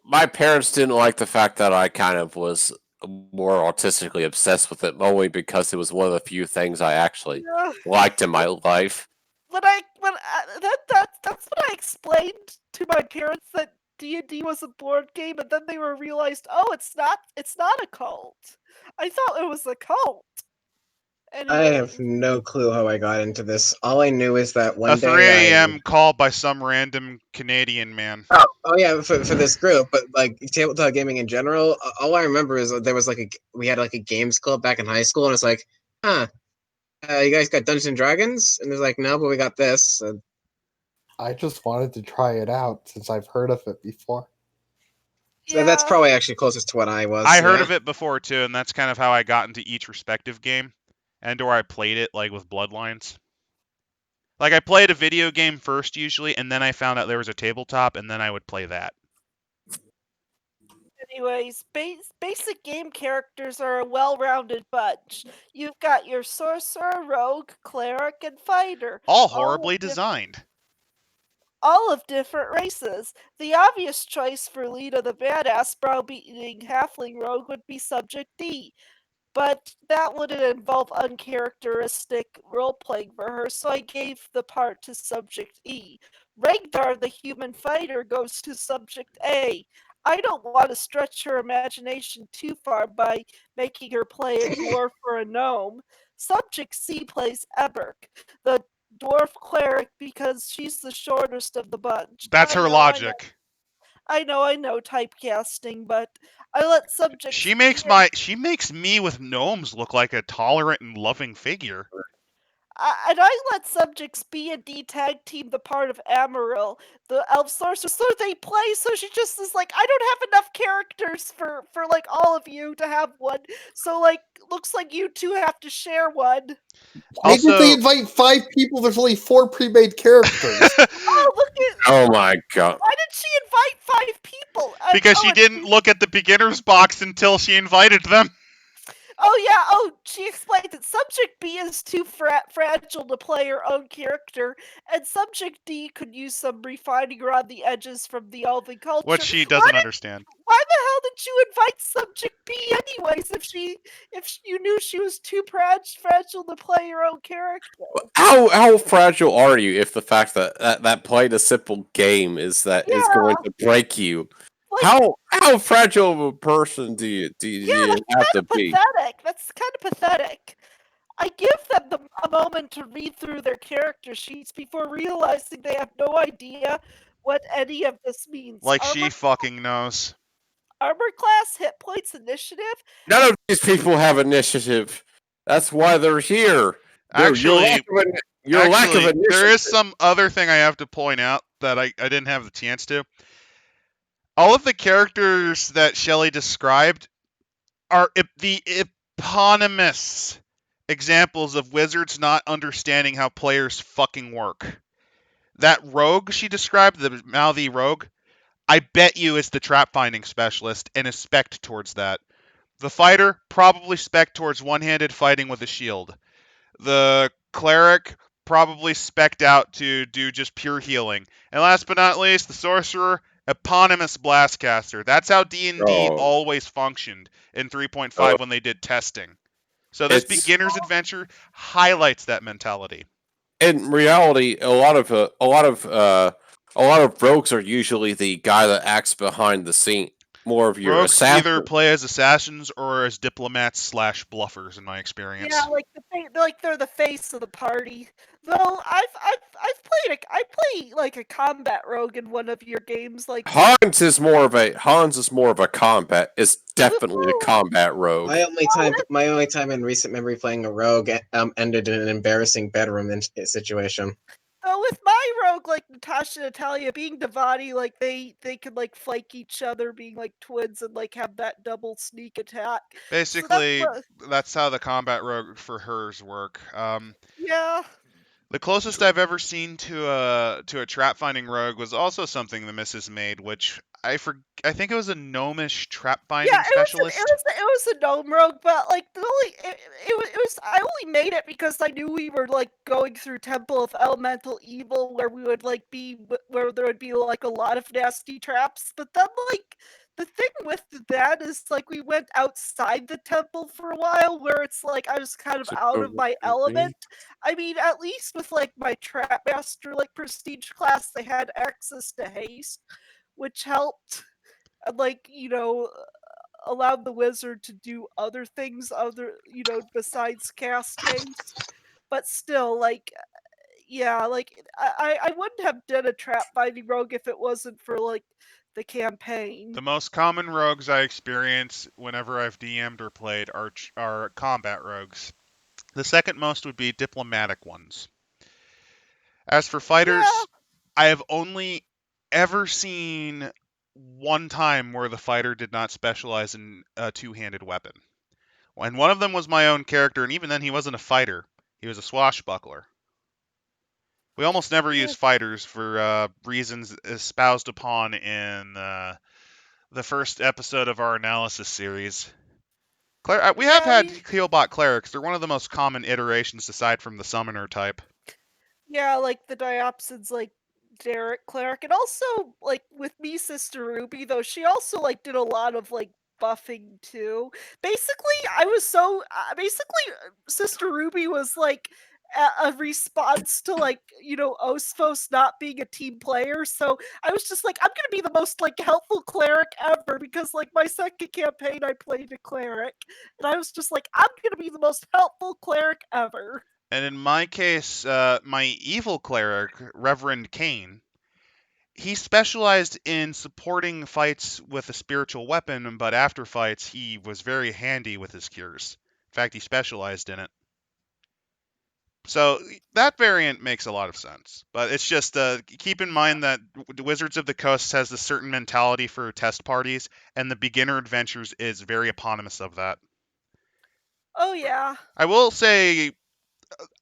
My parents didn't like the fact that I kind of was more autistically obsessed with it, only because it was one of the few things I actually
Yeah.
liked in my life.
That's what I explained to my parents, that D&D was a board game, and then they realized, oh, it's not a cult. I thought it was a cult.
I have
Anyway,
no clue how I got into this. All I knew is that
A
one
3
day
a.m. call by some random Canadian man.
Oh yeah, for this group, but like tabletop gaming in general, all I remember is that there was we had like a games club back in high school, and it's like, huh, you guys got Dungeons and Dragons? And there's like, no, but we got this.
I just wanted to try it out since I've heard of it before.
So that's
yeah.
probably actually closest to what I was.
I heard
yeah.
of it before too, and that's kind of how I got into each respective game, and/or I played it like with Bloodlines. Like I played a video game first usually, and then I found out there was a tabletop, and then I would play that.
Anyways, basic game characters are a well-rounded bunch. You've got your sorcerer, rogue, cleric, and fighter.
All
of
horribly
diff-
designed.
all of different races. The obvious choice for Lita the badass browbeating halfling rogue would be Subject D. But that wouldn't involve uncharacteristic role-playing for her, so I gave the part to Subject E. Regdar, the human fighter, goes to Subject A. I don't want to stretch her imagination too far by making her play a dwarf or a gnome. Subject C plays Eberk, the dwarf cleric, because she's the shortest of the bunch.
That's her logic.
I know typecasting, but I let subjects
She makes me with gnomes look like a tolerant and loving figure.
I let subjects B and D tag team the part of Amaryl, the elf sorcerer, so they play. So she just is like, I don't have enough characters for like all of you to have one. So like, looks like you two have to share one.
Why did they
Also,
invite 5 people? There's only 4 pre-made characters.
Oh, look at
Oh my god.
why did she invite 5 people?
because she didn't look at the beginner's box until she invited them.
Oh yeah. Oh, she explained that Subject B is too fragile to play her own character, and Subject D could use some refining around the edges from the elven culture.
What she doesn't understand.
Why the hell did you invite Subject B anyways? If you knew she was too fragile to play her own character.
How fragile are you if the fact that playing a simple game is going to break you?
Like,
How fragile of a person do you
that's
have to
kind of
be?
pathetic. That's kind of pathetic. I give them a moment to read through their character sheets before realizing they have no idea what any of this means.
Like she fucking knows.
Armor class, hit points, initiative.
None of these people have initiative. That's why they're here.
Actually,
Your lack of initiative.
there is some other thing I have to point out that I didn't have the chance to. All of the characters that Shelly described are the eponymous examples of wizards not understanding how players fucking work. That rogue she described, the mouthy rogue, I bet you is the trap finding specialist and is spec'd towards that. The fighter, probably spec'd towards one-handed fighting with a shield. The cleric, probably spec'd out to do just pure healing. And last but not least, the sorcerer, eponymous blastcaster. That's how D&D always functioned in 3.5 when they did testing. So this beginner's adventure highlights that mentality.
In reality, a lot of rogues are usually the guy that acts behind the scene. more of your
Rogues
assassin.
either play as assassins or as diplomats / bluffers, in my experience.
Yeah, like they're the face of the party. Though I play like a combat rogue in one of your games, like
Hans is more of a combat. Is definitely a
Woohoo!
combat rogue.
My only time in recent memory playing a rogue ended in an embarrassing bedroom situation.
Though with my rogue, like Natasha and Natalia being Devani, like they could like flank each other, being like twins, and like have that double sneak attack.
Basically, that's how the combat rogue for hers work.
Yeah.
The closest I've ever seen to a trap finding rogue was also something the missus made, which I think it was a gnomish trap finding
Yeah,
specialist.
it was a gnome rogue, but like it was I only made it because I knew we were like going through Temple of Elemental Evil, where we would like where there would be like a lot of nasty traps. But then like the thing with that is like we went outside the temple for a while, where it's like I was kind of out of my element. I mean, at least with like my trap master like prestige class, they had access to haste, which helped. Like, allowed the wizard to do other things besides cast haste. But still, like, yeah, like I wouldn't have done a trap finding rogue if it wasn't for like the campaign.
The most common rogues I experience whenever I've DM'd or played are combat rogues. The second most would be diplomatic ones. As for fighters,
Yeah.
I have only ever seen one time where the fighter did not specialize in a two-handed weapon. And one of them was my own character, and even then he wasn't a fighter. He was a swashbuckler. We almost never use fighters for reasons espoused upon in the first episode of our analysis series. We have had Healbot clerics. They're one of the most common iterations aside from the summoner type.
Yeah, like the Diopsids, like Derek Cleric, and also like with me, Sister Ruby, though she also like did a lot of like buffing too. Basically, Sister Ruby was like a response to like Osphos not being a team player. So I was just like, I'm gonna be the most like helpful cleric ever because like my second campaign I played a cleric, and I was just like, I'm gonna be the most helpful cleric ever.
And in my case, my evil cleric, Reverend Kane, he specialized in supporting fights with a spiritual weapon, but after fights, he was very handy with his cures. In fact, he specialized in it. So that variant makes a lot of sense. But it's just keep in mind that Wizards of the Coast has a certain mentality for test parties, and the beginner adventures is very eponymous of that.
Oh yeah.
I will say,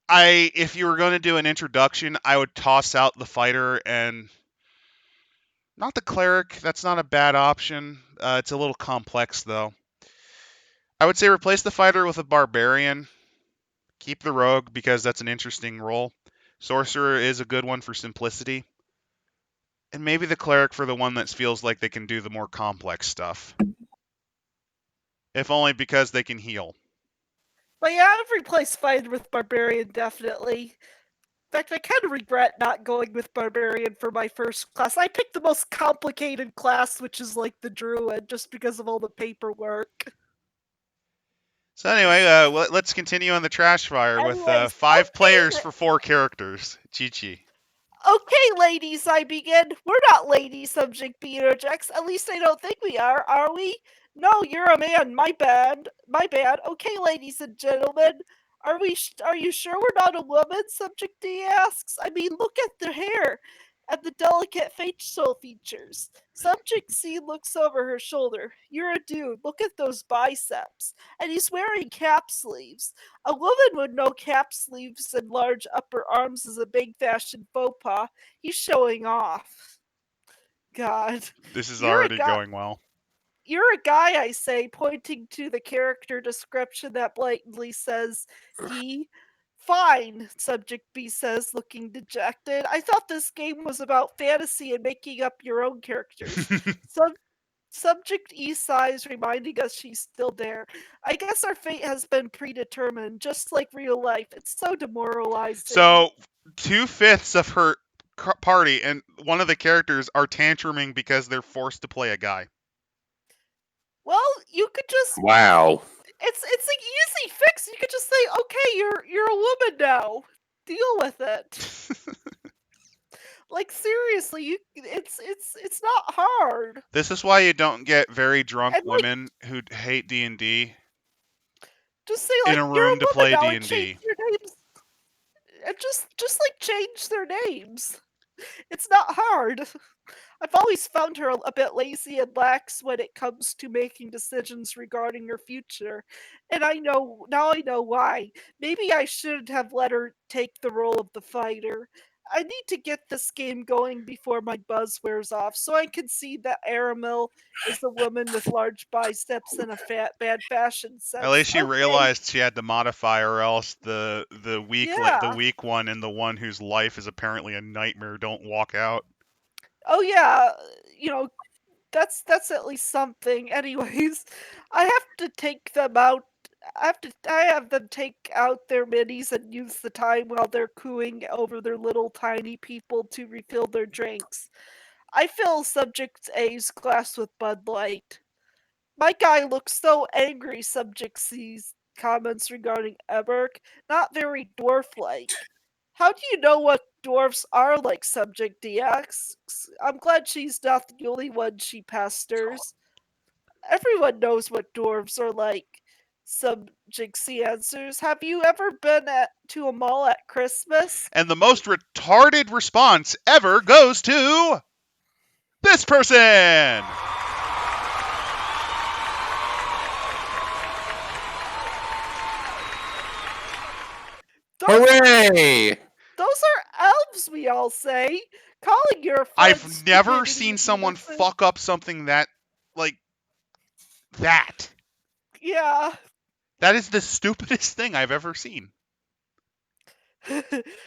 if you were going to do an introduction, I would toss out the fighter and not the cleric. That's not a bad option. It's a little complex though. I would say replace the fighter with a barbarian. Keep the rogue because that's an interesting role. Sorcerer is a good one for simplicity. And maybe the cleric for the one that feels like they can do the more complex stuff. If only because they can heal.
But yeah, I've replaced fighter with barbarian definitely. In fact, I kind of regret not going with barbarian for my first class. I picked the most complicated class, which is like the druid, just because of all the paperwork.
So anyway, let's continue on the trash fire with
Anyways,
5 players for 4 characters. Chi-Chi.
Okay, ladies, I begin. We're not ladies, subject B interjects. At least I don't think we are we? No, you're a man. My bad. My bad. Okay, ladies and gentlemen. Are you sure we're not a woman? Subject D asks. I mean, look at the hair and the delicate facial features. Subject C looks over her shoulder. You're a dude. Look at those biceps. And he's wearing cap sleeves. A woman would know cap sleeves and large upper arms is a big fashion faux pas. He's showing off. God.
This is
You're a
already
guy.
going well.
You're a guy, I say, pointing to the character description that blatantly says he. Fine, subject B says, looking dejected. I thought this game was about fantasy and making up your own characters. Subject E sighs, reminding us she's still there. I guess our fate has been predetermined, just like real life. It's so demoralizing.
So 2/5 of her party and one of the characters are tantruming because they're forced to play a guy.
Well, you could just
Wow.
it's an easy fix. You could just say, "Okay, you're a woman now. Deal with it." Like seriously, it's not hard.
This is why you don't get very drunk
And like
women who hate D&D
just say
in
like
a
you're a
room to
woman
play
now and change
D&D.
your names and just like change their names. It's not hard. I've always found her a bit lazy and lax when it comes to making decisions regarding her future. And I know why. Maybe I should have let her take the role of the fighter. I need to get this game going before my buzz wears off so I can see that Aramil is a woman with large biceps and a bad fashion
At
sense.
least she
Okay,
realized she had to modify, or else the
yeah.
weak one and the one whose life is apparently a nightmare don't walk out.
Oh yeah, you know, that's at least something. Anyways, I have to take them out. I have them take out their minis and use the time while they're cooing over their little tiny people to refill their drinks. I fill Subject A's glass with Bud Light. My guy looks so angry, Subject C's comments regarding Eberk, not very dwarf-like. How do you know what dwarfs are like, Subject DX? I'm glad she's not the only one she pesters. Everyone knows what dwarves are like. Subject C answers. Have you ever been to a mall at Christmas?
And the most retarded response ever goes to this person.
Those,
Hooray!
those are elves, we all say. Calling your friends
I've never
stupidity
seen
is
someone
nothing.
fuck up something that like that.
Yeah.
That is the stupidest thing I've ever seen.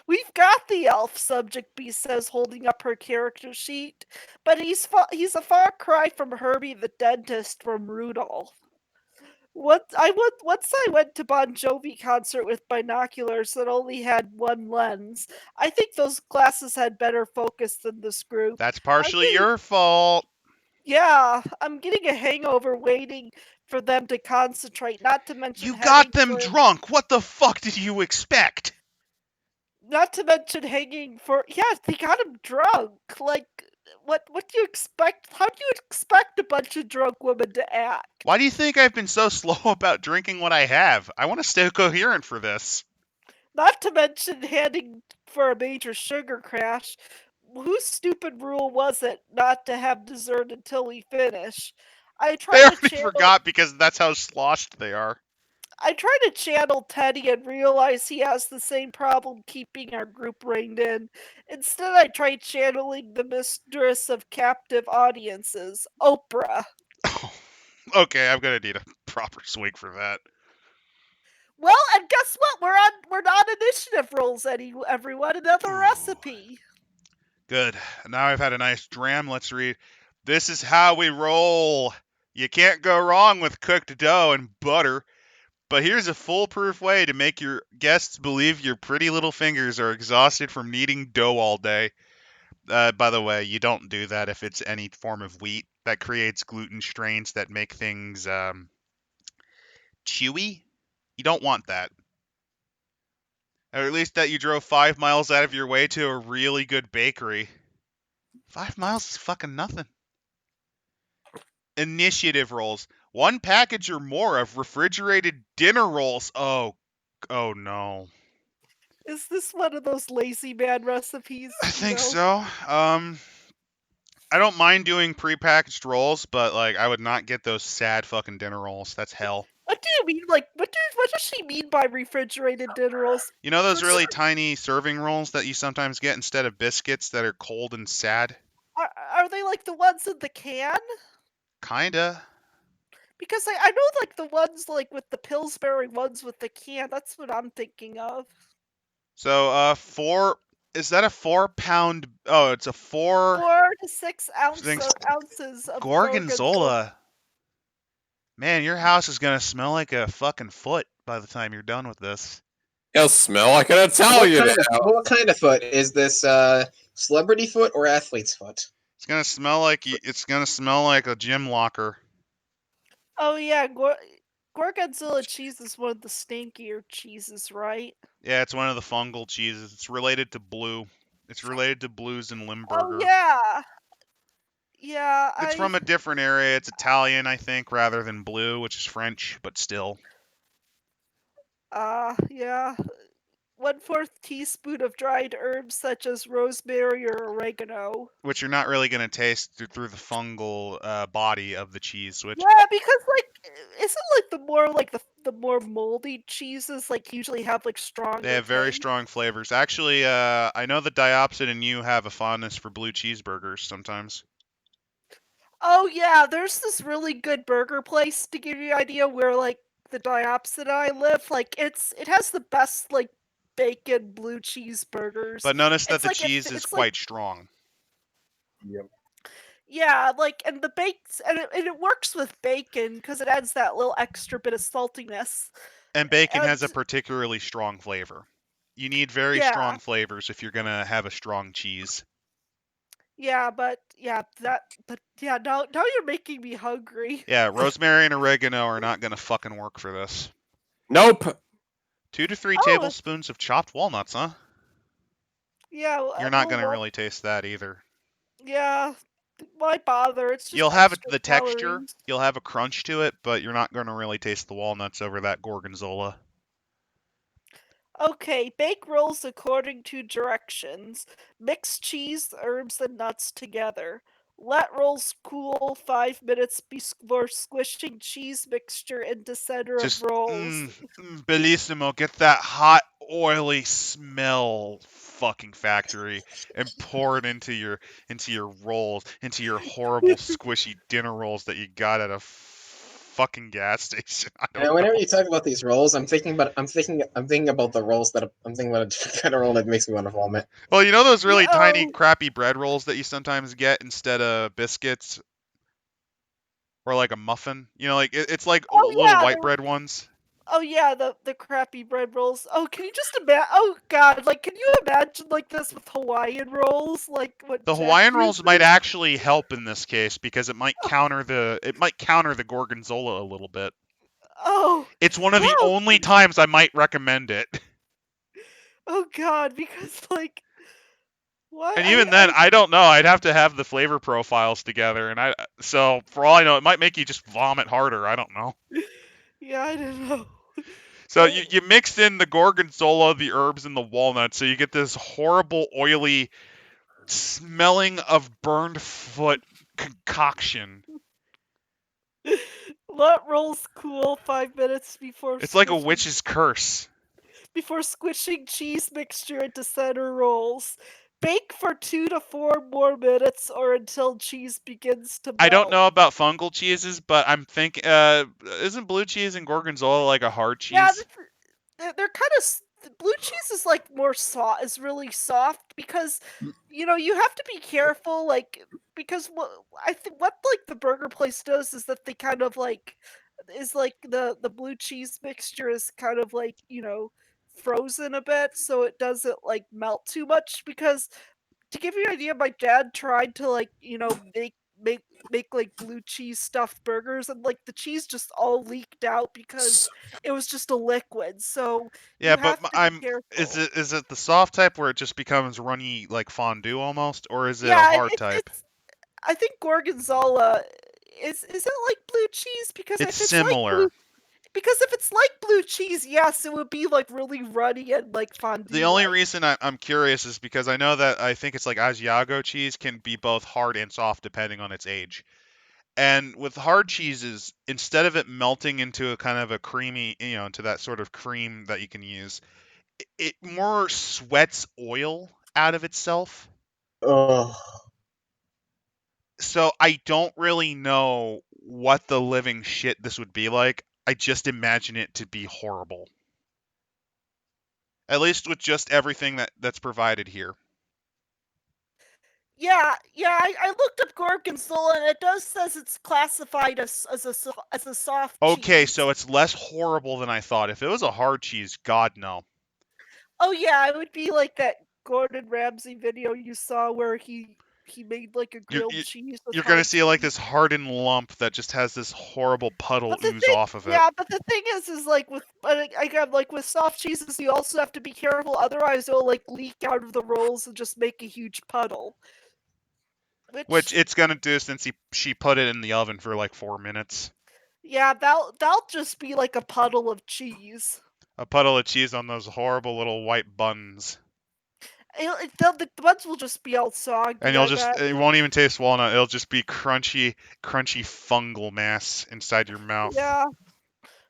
We've got the elf, Subject B says, holding up her character sheet. But he's a far cry from Herbie the dentist from Rudolph. Once I went to Bon Jovi concert with binoculars that only had one lens. I think those glasses had better focus than this group.
That's
I'm
partially
getting
your fault.
Yeah, I'm getting a hangover waiting for them to concentrate.
You got them
For
drunk. What the fuck did you expect?
not to mention hanging for they got him drunk. Like what do you expect? How do you expect a bunch of drunk women to act?
Why do you think I've been so slow about drinking what I have? I want to stay coherent for this.
Not to mention handing for a major sugar crash. Whose stupid rule was it not to have dessert until we finish? I
They
try to
already
channel
forgot because that's how sloshed they are.
I try to channel Teddy and realize he has the same problem keeping our group reined in. Instead, I try channeling the mistress of captive audiences, Oprah.
Okay, I'm gonna need a proper swig for that.
Well, and guess what? We're on initiative rolls, everyone. Another recipe.
Good. Now I've had a nice dram. Let's read. This is how we roll. You can't go wrong with cooked dough and butter. But here's a foolproof way to make your guests believe your pretty little fingers are exhausted from kneading dough all day. By the way, you don't do that if it's any form of wheat. That creates gluten strains that make things chewy. You don't want that. Or at least that you drove 5 miles out of your way to a really good bakery. 5 miles is fucking nothing. Initiative rolls. One package or more of refrigerated dinner rolls. Oh no.
Is this one of those lazy man recipes?
I think so. I don't mind doing prepackaged rolls, but like I would not get those sad fucking dinner rolls. That's hell.
What do you mean? Like, what does she mean by refrigerated dinner rolls?
You know those
For
really tiny serving rolls that you sometimes get instead of biscuits that are cold and sad?
are they like the ones in the can?
Kinda.
Because I know like the ones like with the Pillsbury ones with the can. That's what I'm thinking of.
So, is that a 4 pound? Oh, it's a
4 to 6
things.
ounces of gorgonzola.
Gorgonzola. Man, your house is gonna smell like a fucking foot by the time you're done with this.
It'll smell like an Italian now.
What kind of foot is this? Celebrity foot or athlete's foot?
It's gonna smell like a gym locker.
Oh yeah, gorgonzola cheese is one of the stinkier cheeses, right?
Yeah, it's one of the fungal cheeses. It's related to blue. It's related to blues and
Oh
Limburger.
yeah, yeah.
It's from a different area. It's Italian, I think, rather than blue, which is French, but still.
Yeah. 1/4 teaspoon of dried herbs such as rosemary or oregano.
Which you're not really going to taste through the fungal body of the cheese. Which
Yeah, because like, isn't like the more moldy cheeses like usually have like
they
stronger
have very
taste?
strong flavors. Actually, I know the Diopsid and you have a fondness for blue cheeseburgers sometimes.
Oh yeah, there's this really good burger place to give you an idea where like the Diopsid and I live. Like it has the best like bacon blue cheeseburgers.
But notice that
It's
the
like
cheese is
it's like
quite strong.
Yep.
yeah, like and the baked and it works with bacon because it adds that little extra bit of saltiness.
And bacon
And
has a particularly strong flavor. You need very
yeah,
strong flavors if you're going to have a strong cheese.
yeah, but yeah, now you're making me hungry.
Yeah, rosemary and oregano are not going to fucking work for this.
Nope.
2 to 3
Oh,
tablespoons of chopped walnuts, huh?
yeah,
You're not
well,
going to really taste that either.
yeah. Why bother? It's just
You'll have
extra
the texture,
calories.
you'll have a crunch to it, but you're not going to really taste the walnuts over that gorgonzola.
Okay, bake rolls according to directions. Mix cheese, herbs, and nuts together. Let rolls cool 5 minutes before squishing cheese mixture into center of
Just,
rolls.
bellissimo. Get that hot, oily smell, fucking factory, and pour it into your rolls, into your horrible, squishy dinner rolls that you got at a fucking gas station. I don't
And whenever
know.
you talk about these rolls, I'm thinking about the rolls that I'm thinking about a kind of roll that makes me want to vomit.
Well, you know those
Yeah,
really tiny, crappy bread rolls that you sometimes get instead of biscuits or like a muffin? You know, like it's like
oh
little
yeah,
white bread ones.
oh yeah, the crappy bread rolls. Oh, can you just imagine? Oh god, like can you imagine like this with Hawaiian rolls, like what
The
Jack
Hawaiian rolls might
uses?
actually help in this case because it might counter the gorgonzola a little bit.
Oh,
It's one of the
wow.
only times I might recommend it.
Oh god, because like what
And even then, I don't know. I'd have to have the flavor profiles together, and so for all I know, it might make you just vomit harder. I don't know.
yeah, I don't know.
So you mixed in the gorgonzola, the herbs, and the walnuts, so you get this horrible, oily, smelling of burned foot concoction.
Let rolls cool 5 minutes
It's like a witch's curse.
before squishing cheese mixture into center rolls. Bake for 2 to 4 more minutes or until cheese begins to melt.
I don't know about fungal cheeses, but I'm thinking, isn't blue cheese and gorgonzola like a hard
Yeah,
cheese?
they're kind of blue cheese is like more soft, is really soft because you have to be careful, like because what I think what like the burger place does is that they kind of like is like the blue cheese mixture is kind of like frozen a bit so it doesn't like melt too much because to give you an idea, my dad tried to like, make like blue cheese stuffed burgers and like the cheese just all leaked out because it was just a liquid. So
Yeah,
you
but
have to be
is
careful.
it the soft type where it just becomes runny like fondue almost, or is it a
Yeah,
hard type?
it's I think gorgonzola is it like blue cheese because
It's
if it's like blue
similar.
because if it's like blue cheese, yes, it would be like really runny and like
The
fondue
only
like.
reason I'm curious is because I know that I think it's like Asiago cheese can be both hard and soft depending on its age. And with hard cheeses, instead of it melting into a kind of a creamy, into that sort of cream that you can use, it more sweats oil out of itself.
Oh,
So I don't really know what the living shit this would be like. I just imagine it to be horrible. At least with just everything that's provided here.
Yeah, I looked up gorgonzola and it does says it's classified as a soft
Okay,
cheese.
so it's less horrible than I thought. If it was a hard cheese, God no.
Oh yeah, it would be like that Gordon Ramsay video you saw where he he made like a
You're,
grilled
you-
cheese with
you're gonna
hard
see like
cheese.
this hardened lump that just has this horrible puddle
But the
ooze
thing,
off of it.
yeah, but the thing is like with again, like with soft cheeses, you also have to be careful, otherwise it'll like leak out of the rolls and just make a huge puddle.
Which it's gonna do since she put it in the oven for like 4 minutes.
Yeah, that'll just be like a puddle of cheese.
A puddle of cheese on those horrible little white buns.
The buns will just be all soggy.
And
I bet.
it won't even taste walnut. It'll just be crunchy fungal mass inside your mouth.
Yeah.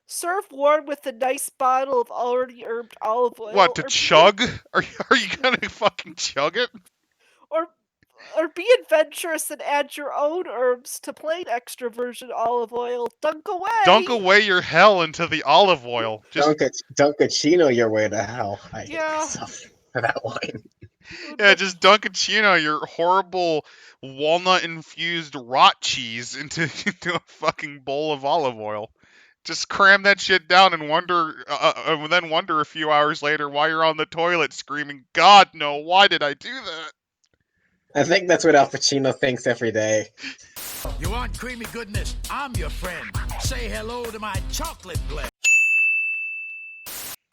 Serve warm with a nice bottle of already herbed olive oil.
What, to chug? Are you gonna fucking chug it?
Or be adventurous and add your own herbs to plain extra virgin olive oil. Dunk away.
Dunk away your hell into the olive oil. Just
Dunkachino your way to hell. I hate
Yeah.
myself for that line.
yeah, just Dunkachino your horrible walnut infused rot cheese into a fucking bowl of olive oil. Just cram that shit down and then wonder a few hours later why you're on the toilet screaming, "God no! Why did I do that?"
I think that's what Al Pacino thinks every day.
You want creamy goodness? I'm your friend. Say hello to my chocolate blend.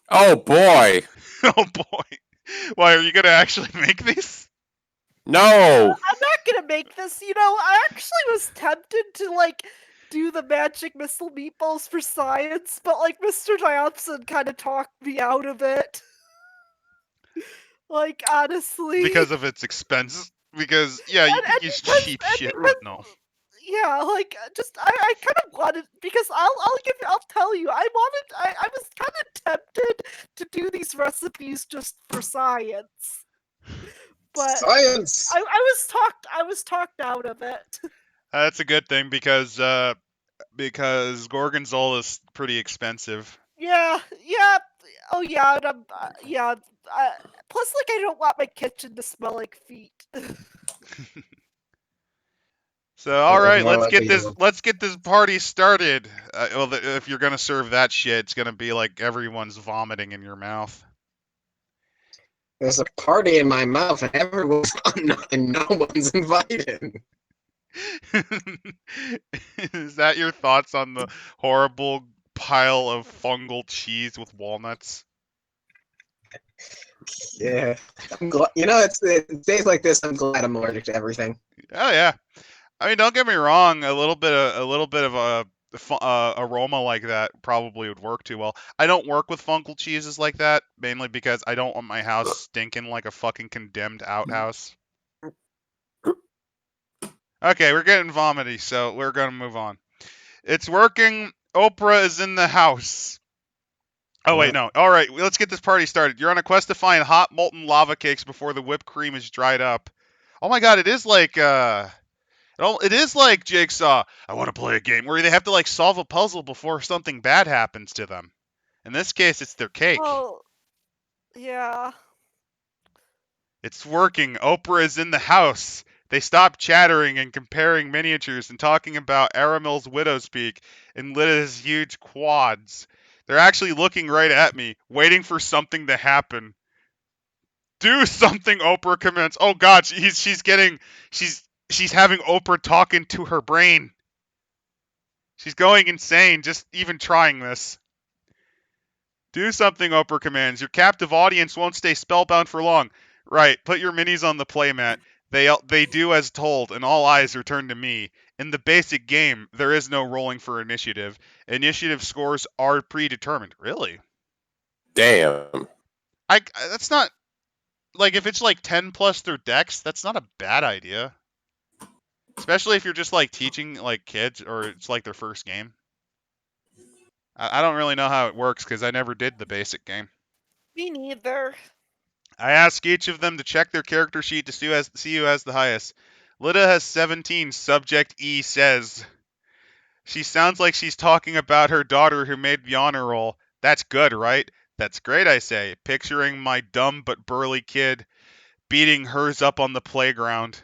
Oh boy.
Oh boy. Why, are you gonna actually make these?
No.
I'm not gonna make this. I actually was tempted to like do the magic missile meatballs for science, but like Mr. Diopson kind of talked me out of it. Like honestly,
Because of its expense? Because, yeah, you could use cheap shit, but no.
yeah, like just I kind of wanted, because I'll tell you, I was kind of tempted to do these recipes just for science, but
Science!
I was talked out of it.
That's a good thing because gorgonzola is pretty expensive.
Yeah, oh yeah, and yeah. Plus, like, I don't want my kitchen to smell like feet.
So, all right,
More
let's
likely
get this party started. Well, if you're gonna serve that shit, it's gonna be like everyone's vomiting in your mouth.
There's a party in my mouth and everyone's and no one's invited.
Is that your thoughts on the horrible pile of fungal cheese with walnuts?
Yeah, I'm glad. It's days like this. I'm glad I'm allergic to everything.
Oh yeah. I mean, don't get me wrong. A little bit of a aroma like that probably would work too well. I don't work with fungal cheeses like that, mainly because I don't want my house stinking like a fucking condemned outhouse. Okay, we're getting vomity, so we're gonna move on. It's working. Oprah is in the house. Oh wait, no. All right, let's get this party started. You're on a quest to find hot molten lava cakes before the whipped cream is dried up. Oh my god, it is like it is like Jigsaw. I want to play a game where they have to like solve a puzzle before something bad happens to them. In this case, it's their cake.
Oh, yeah.
It's working. Oprah is in the house. They stop chattering and comparing miniatures and talking about Aramil's widow's peak and Lyta's huge quads. They're actually looking right at me, waiting for something to happen. Do something, Oprah comments. Oh god, she's having Oprah talk into her brain. She's going insane just even trying this. Do something, Oprah commands. Your captive audience won't stay spellbound for long. Right, put your minis on the playmat. They do as told, and all eyes are turned to me. In the basic game, there is no rolling for initiative. Initiative scores are predetermined. Really?
Damn.
That's not like if it's like 10 plus their dex, that's not a bad idea. Especially if you're just like teaching like kids or it's like their first game. I don't really know how it works because I never did the basic game.
Me neither.
I ask each of them to check their character sheet to see who has the highest. Lyta has 17. Subject E says. She sounds like she's talking about her daughter who made the honor roll. That's good, right? That's great, I say, picturing my dumb but burly kid beating hers up on the playground.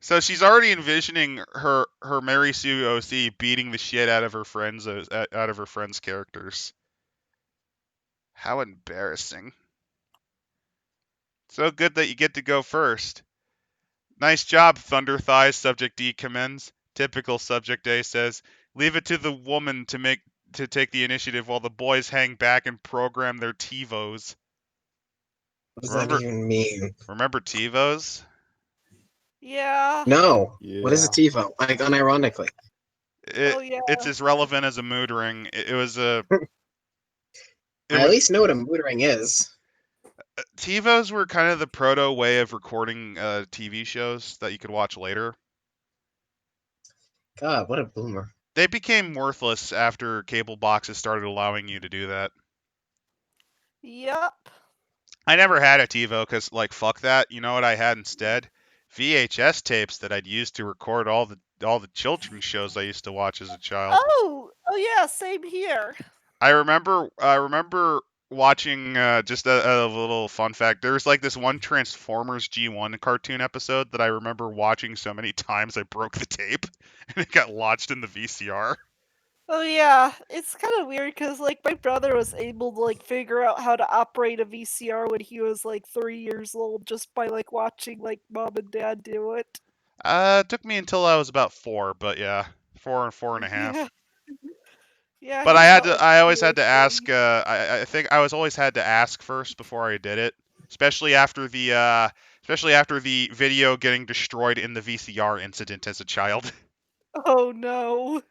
So she's already envisioning her Mary Sue OC beating the shit out of her friends characters. How embarrassing. So good that you get to go first. Nice job, Thunder Thighs, Subject D commends. Typical Subject A says, leave it to the woman to take the initiative while the boys hang back and program their TiVos.
What does that
Remember
even mean?
remember TiVos?
Yeah.
No.
Yeah.
What is a TiVo? Like, unironically.
It,
Oh yeah.
it's as relevant as a mood ring. It was a it
I at
was
least know what a mood ring is.
TiVos were kind of the proto way of recording TV shows that you could watch later.
God, what a boomer.
They became worthless after cable boxes started allowing you to do that.
Yep.
I never had a TiVo because, like, fuck that. You know what I had instead? VHS tapes that I'd use to record all the children's shows I used to watch as a child.
Oh yeah, same here.
I remember watching just a little fun fact. There's like this one Transformers G1 cartoon episode that I remember watching so many times I broke the tape and it got lodged in the VCR.
Oh yeah, it's kind of weird because like my brother was able to like figure out how to operate a VCR when he was like 3 years old just by like watching like mom and dad do it.
It took me until I was about 4, but yeah, 4 and 4.5.
Yeah, yeah,
But
he thought like
I always
he
had
was
to ask.
thing.
I think I was always had to ask first before I did it, especially after the video getting destroyed in the VCR incident as a child.
Oh no.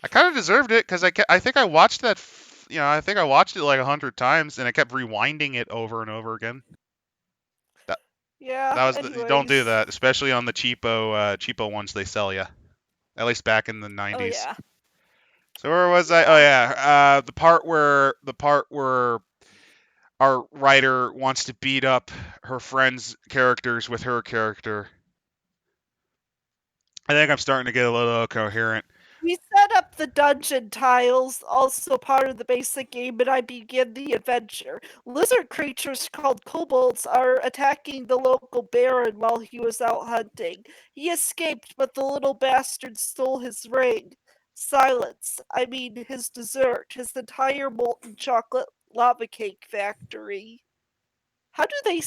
I kind of deserved it because I think I watched that. I think I watched it like 100 times, and I kept rewinding it over and over again. That
Yeah.
that was don't do
Anyways.
that, especially on the cheapo ones they sell you. At least back in the
Oh
90s.
yeah.
So where was I? Oh yeah, the part where our writer wants to beat up her friends' characters with her character. I think I'm starting to get a little coherent.
We set up the dungeon tiles, also part of the basic game, and I begin the adventure. Lizard creatures called kobolds are attacking the local baron while he was out hunting. He escaped, but the little bastard stole his ring. Silence. I mean, his dessert, his entire molten chocolate lava cake factory. How do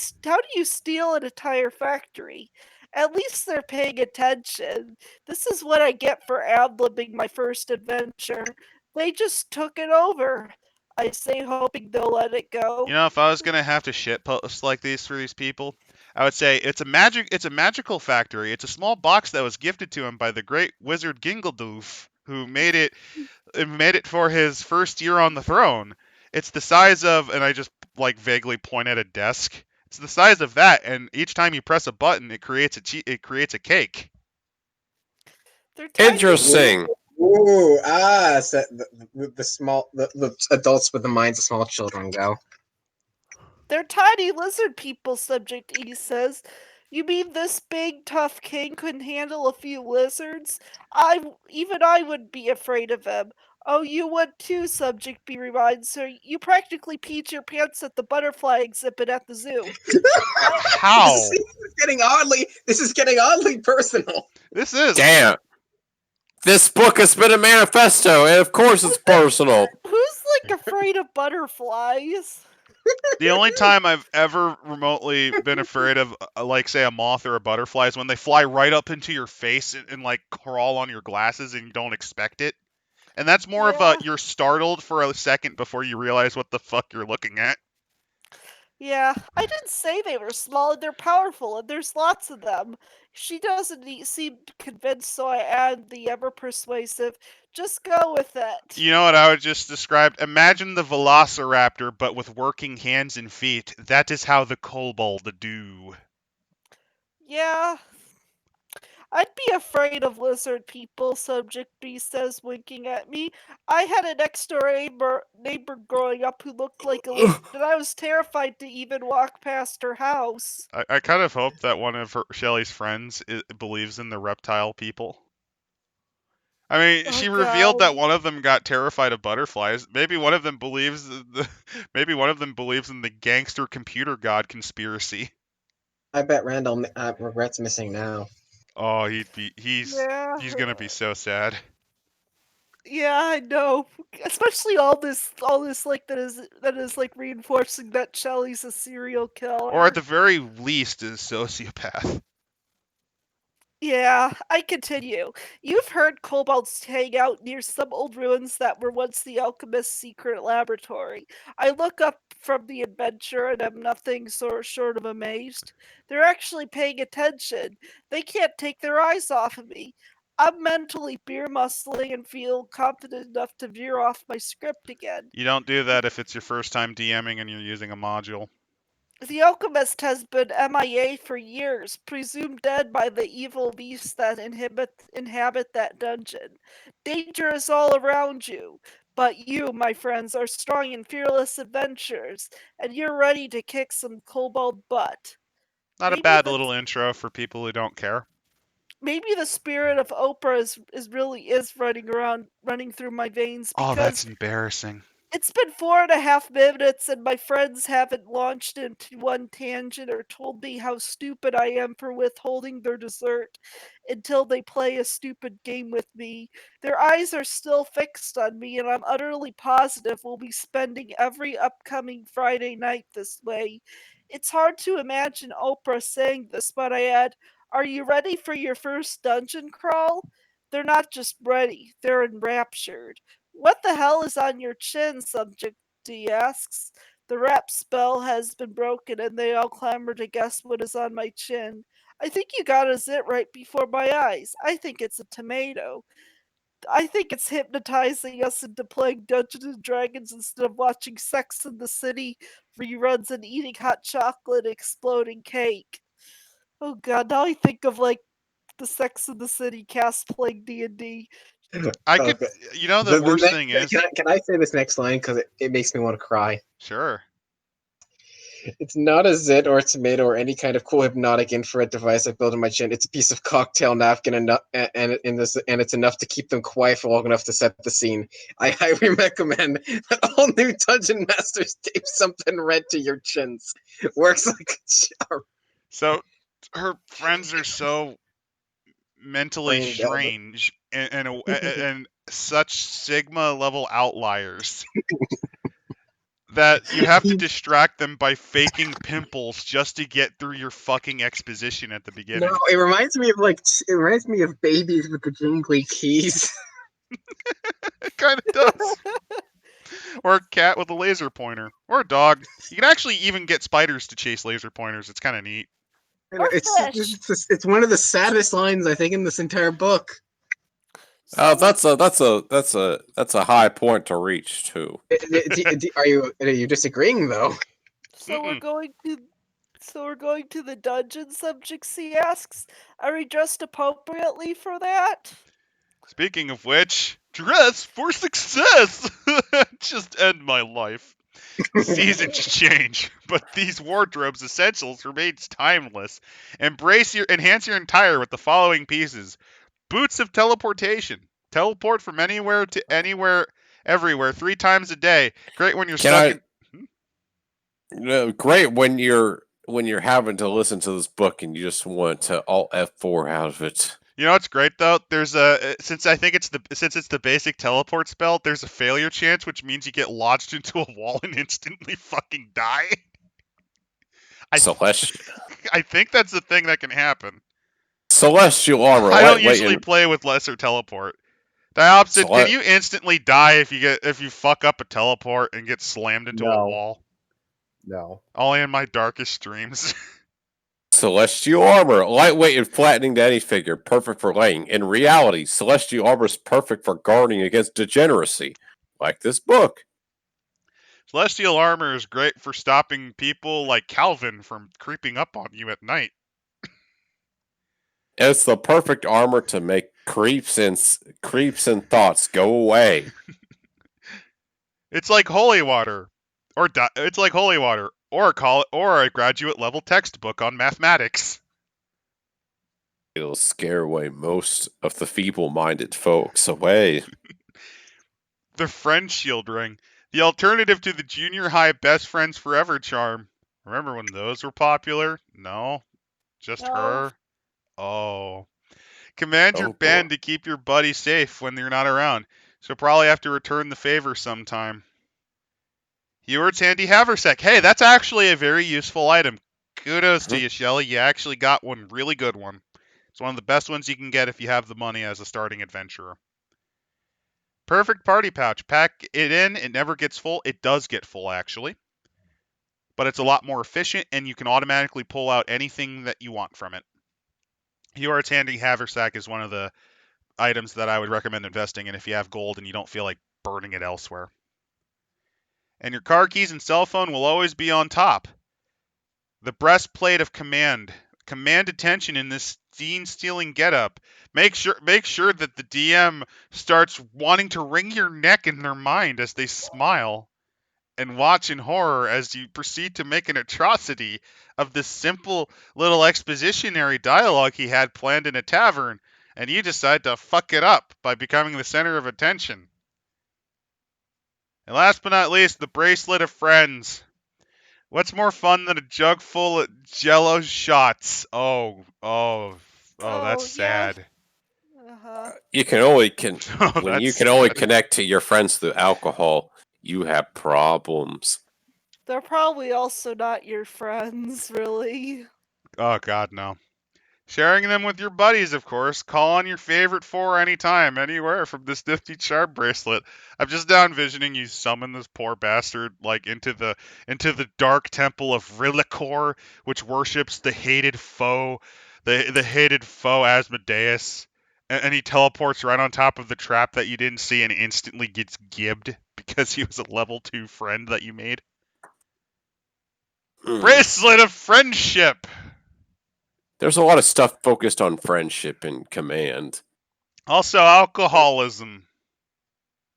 you steal an entire factory? At least they're paying attention. This is what I get for ad-libbing my first adventure. They just took it over. I say, hoping they'll let it go.
If I was gonna have to shit post like these for these people, I would say it's a magical factory. It's a small box that was gifted to him by the great wizard Gingledoof, who made it for his first year on the throne. It's the size of, and I just like vaguely point at a desk. It's the size of that, and each time you press a button, it creates a cake.
They're tiny.
Interesting.
Ooh, so the adults with the minds of small children go.
They're tiny lizard people, Subject E says. You mean this big, tough king couldn't handle a few lizards? Even I would be afraid of him. Oh, you would too, Subject B reminds her. You practically peed your pants at the butterfly exhibit at the zoo.
How?
This is getting oddly personal.
This is.
Damn. This book has been a manifesto, and of course it's personal.
Who's like afraid of butterflies?
The only time I've ever remotely been afraid of, like, say, a moth or a butterfly is when they fly right up into your face and like, crawl on your glasses and you don't expect it. And that's more of
Yeah.
you're startled for a second before you realize what the fuck you're looking at.
Yeah, I didn't say they were small and they're powerful, and there's lots of them. She doesn't seem convinced, so I add the ever persuasive, just go with it.
You know what I would just describe? Imagine the velociraptor, but with working hands and feet. That is how the kobold do.
Yeah, I'd be afraid of lizard people, Subject B says, winking at me. I had a next door neighbor growing up who looked like a lizard, and I was terrified to even walk past her house.
I kind of hope that one of Shelly's friends believes in the reptile people. I mean, she
Oh
revealed
god.
that one of them got terrified of butterflies. Maybe one of them believes maybe one of them believes in the gangster computer god conspiracy.
I bet Randall regrets missing now.
Oh,
Yeah.
he's gonna be so sad.
Yeah, I know. Especially all this like that is like reinforcing that Shelly's a serial killer.
Or at the very least, a sociopath.
Yeah, I continue. You've heard kobolds hang out near some old ruins that were once the alchemist's secret laboratory. I look up from the adventure and am nothing short of amazed. They're actually paying attention. They can't take their eyes off of me. I'm mentally beer muscling and feel confident enough to veer off my script again.
You don't do that if it's your first time DMing and you're using a module.
The alchemist has been MIA for years, presumed dead by the evil beasts that inhabit that dungeon. Danger is all around you, but you, my friends, are strong and fearless adventurers, and you're ready to kick some kobold butt.
Not a
Maybe
bad
the
little intro for people who don't care.
maybe the spirit of Oprah is really is running through my veins
Oh,
because
that's embarrassing.
it's been 4.5 minutes and my friends haven't launched into one tangent or told me how stupid I am for withholding their dessert until they play a stupid game with me. Their eyes are still fixed on me, and I'm utterly positive we'll be spending every upcoming Friday night this way. It's hard to imagine Oprah saying this, but I add, are you ready for your first dungeon crawl? They're not just ready, they're enraptured. What the hell is on your chin? Subject D asks. The rap spell has been broken and they all clamor to guess what is on my chin. I think you got a zit right before my eyes. I think it's a tomato. I think it's hypnotizing us into playing Dungeons and Dragons instead of watching Sex in the City reruns and eating hot chocolate exploding cake. Oh god, now I think of like the Sex in the City cast playing D&D.
I could,
Okay.
the worst thing is,
Can I say this next line because it makes me want to cry?
sure.
It's not a zit or a tomato or any kind of cool hypnotic infrared device I built in my chin. It's a piece of cocktail napkin and it's enough to keep them quiet for long enough to set the scene. I highly recommend that all new dungeon masters tape something red to your chins. Works like a charm.
So her friends are so mentally
Brain dead.
strange and such sigma level outliers that you have to distract them by faking pimples just to get through your fucking exposition at the beginning.
No, it reminds me of babies with the jingly keys.
It kind of does. Or a cat with a laser pointer. Or a dog. You can actually even get spiders to chase laser pointers. It's kind of neat.
Or fish.
It's one of the saddest lines I think in this entire book.
That's a high point to reach too.
Are you disagreeing though?
So we're going to the dungeon, Subject C asks. Are we dressed appropriately for that?
Speaking of which, dress for success! Just end my life. Seasons change, but these wardrobes essentials remains timeless. Enhance your attire with the following pieces. Boots of teleportation. Teleport from anywhere to anywhere, everywhere, 3 times a day. Great when you're stuck in...
Great when you're having to listen to this book and you just want to alt F4 out of it.
You know what's great though? There's a since it's the basic teleport spell, there's a failure chance, which means you get lodged into a wall and instantly fucking die. I think that's the thing that can happen.
Celestial armor.
I don't usually play with lesser teleport. Diopsid, can you instantly die if you fuck up a teleport and get slammed into a wall?
No.
Only in my darkest dreams.
Celestial armor, lightweight and flattening to any figure, perfect for laying. In reality, celestial armor is perfect for guarding against degeneracy, like this book.
Celestial armor is great for stopping people like Calvin from creeping up on you at night.
It's the perfect armor to make creeps and thoughts go away.
It's like holy water, or a graduate level textbook on mathematics.
It'll scare away most of the feeble-minded folks away.
The friend shield ring, the alternative to the junior high best friends forever charm. Remember when those were popular? No, just
No.
her. Oh. Command your band to keep your buddy safe when they're not around. So probably have to return the favor sometime. Heward's handy haversack. Hey, that's actually a very useful item. Kudos to you, Shelly. You actually got one really good one. It's one of the best ones you can get if you have the money as a starting adventurer. Perfect party pouch. Pack it in. It never gets full. It does get full, actually. But it's a lot more efficient, and you can automatically pull out anything that you want from it. Yours handy haversack is one of the items that I would recommend investing in if you have gold and you don't feel like burning it elsewhere. And your car keys and cell phone will always be on top. The breastplate of command. Command attention in this scene-stealing getup. Make sure that the DM starts wanting to wring your neck in their mind as they smile and watch in horror as you proceed to make an atrocity of this simple little expositionary dialogue he had planned in a tavern, and you decide to fuck it up by becoming the center of attention. And last but not least, the bracelet of friends. What's more fun than a jug full of Jello shots? Oh, that's
yeah.
sad.
Uh-huh.
You can only
Oh,
when you
that's
can only
sad.
connect to your friends through alcohol, you have problems.
They're probably also not your friends, really.
Oh God, no. Sharing them with your buddies, of course. Call on your favorite four anytime, anywhere from this nifty charm bracelet. I'm just now envisioning you summon this poor bastard like into the dark temple of Rilicor, which worships the hated foe, the hated foe Asmodeus, and he teleports right on top of the trap that you didn't see and instantly gets gibbed because he was a level 2 friend that you made. Bracelet of friendship.
There's a lot of stuff focused on friendship and command.
Also, alcoholism.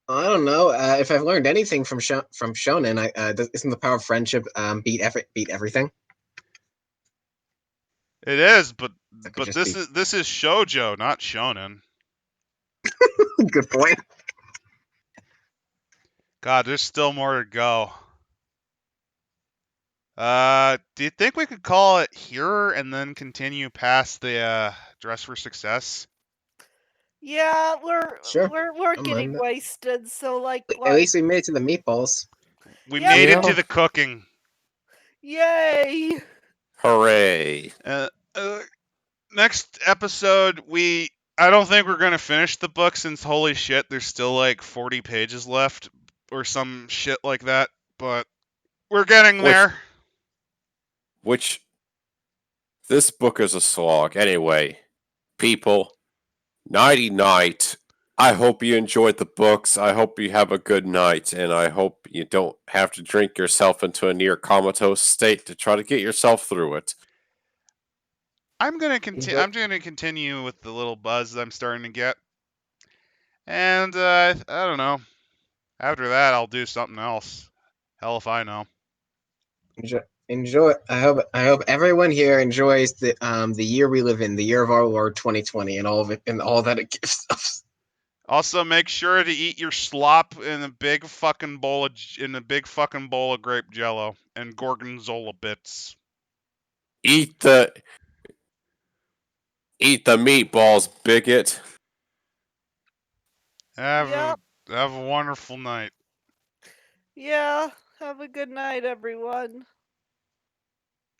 I don't know. If I've learned anything from Shonen, isn't the power of friendship beat everything?
It is, but
That could just
this
be
is shoujo, not shonen.
good point.
God, there's still more to go. Do you think we could call it here and then continue past the dress for success?
Yeah,
Sure.
we're
I'm
getting
on that.
wasted, so
At least we made it to the meatballs.
We
Yeah,
made
Yeah.
it to the cooking.
yay!
Hooray!
Next episode, I don't think we're gonna finish the book since holy shit, there's still like 40 pages left or some shit like that. But we're getting there.
Which this book is a slog. Anyway, people, nighty night. I hope you enjoyed the books. I hope you have a good night, and I hope you don't have to drink yourself into a near comatose state to try to get yourself through it.
I'm gonna
Enjoy.
I'm gonna continue with the little buzz that I'm starting to get, and I don't know. After that, I'll do something else. Hell if I know.
Enjoy. I hope everyone here enjoys the year we live in, the year of our Lord 2020, and all of it and all that it gives us.
Also, make sure to eat your slop in a big fucking bowl of grape jello and gorgonzola bits.
Eat the meatballs, bigot.
Yep.
Have a wonderful night.
Yeah. Have a good night, everyone.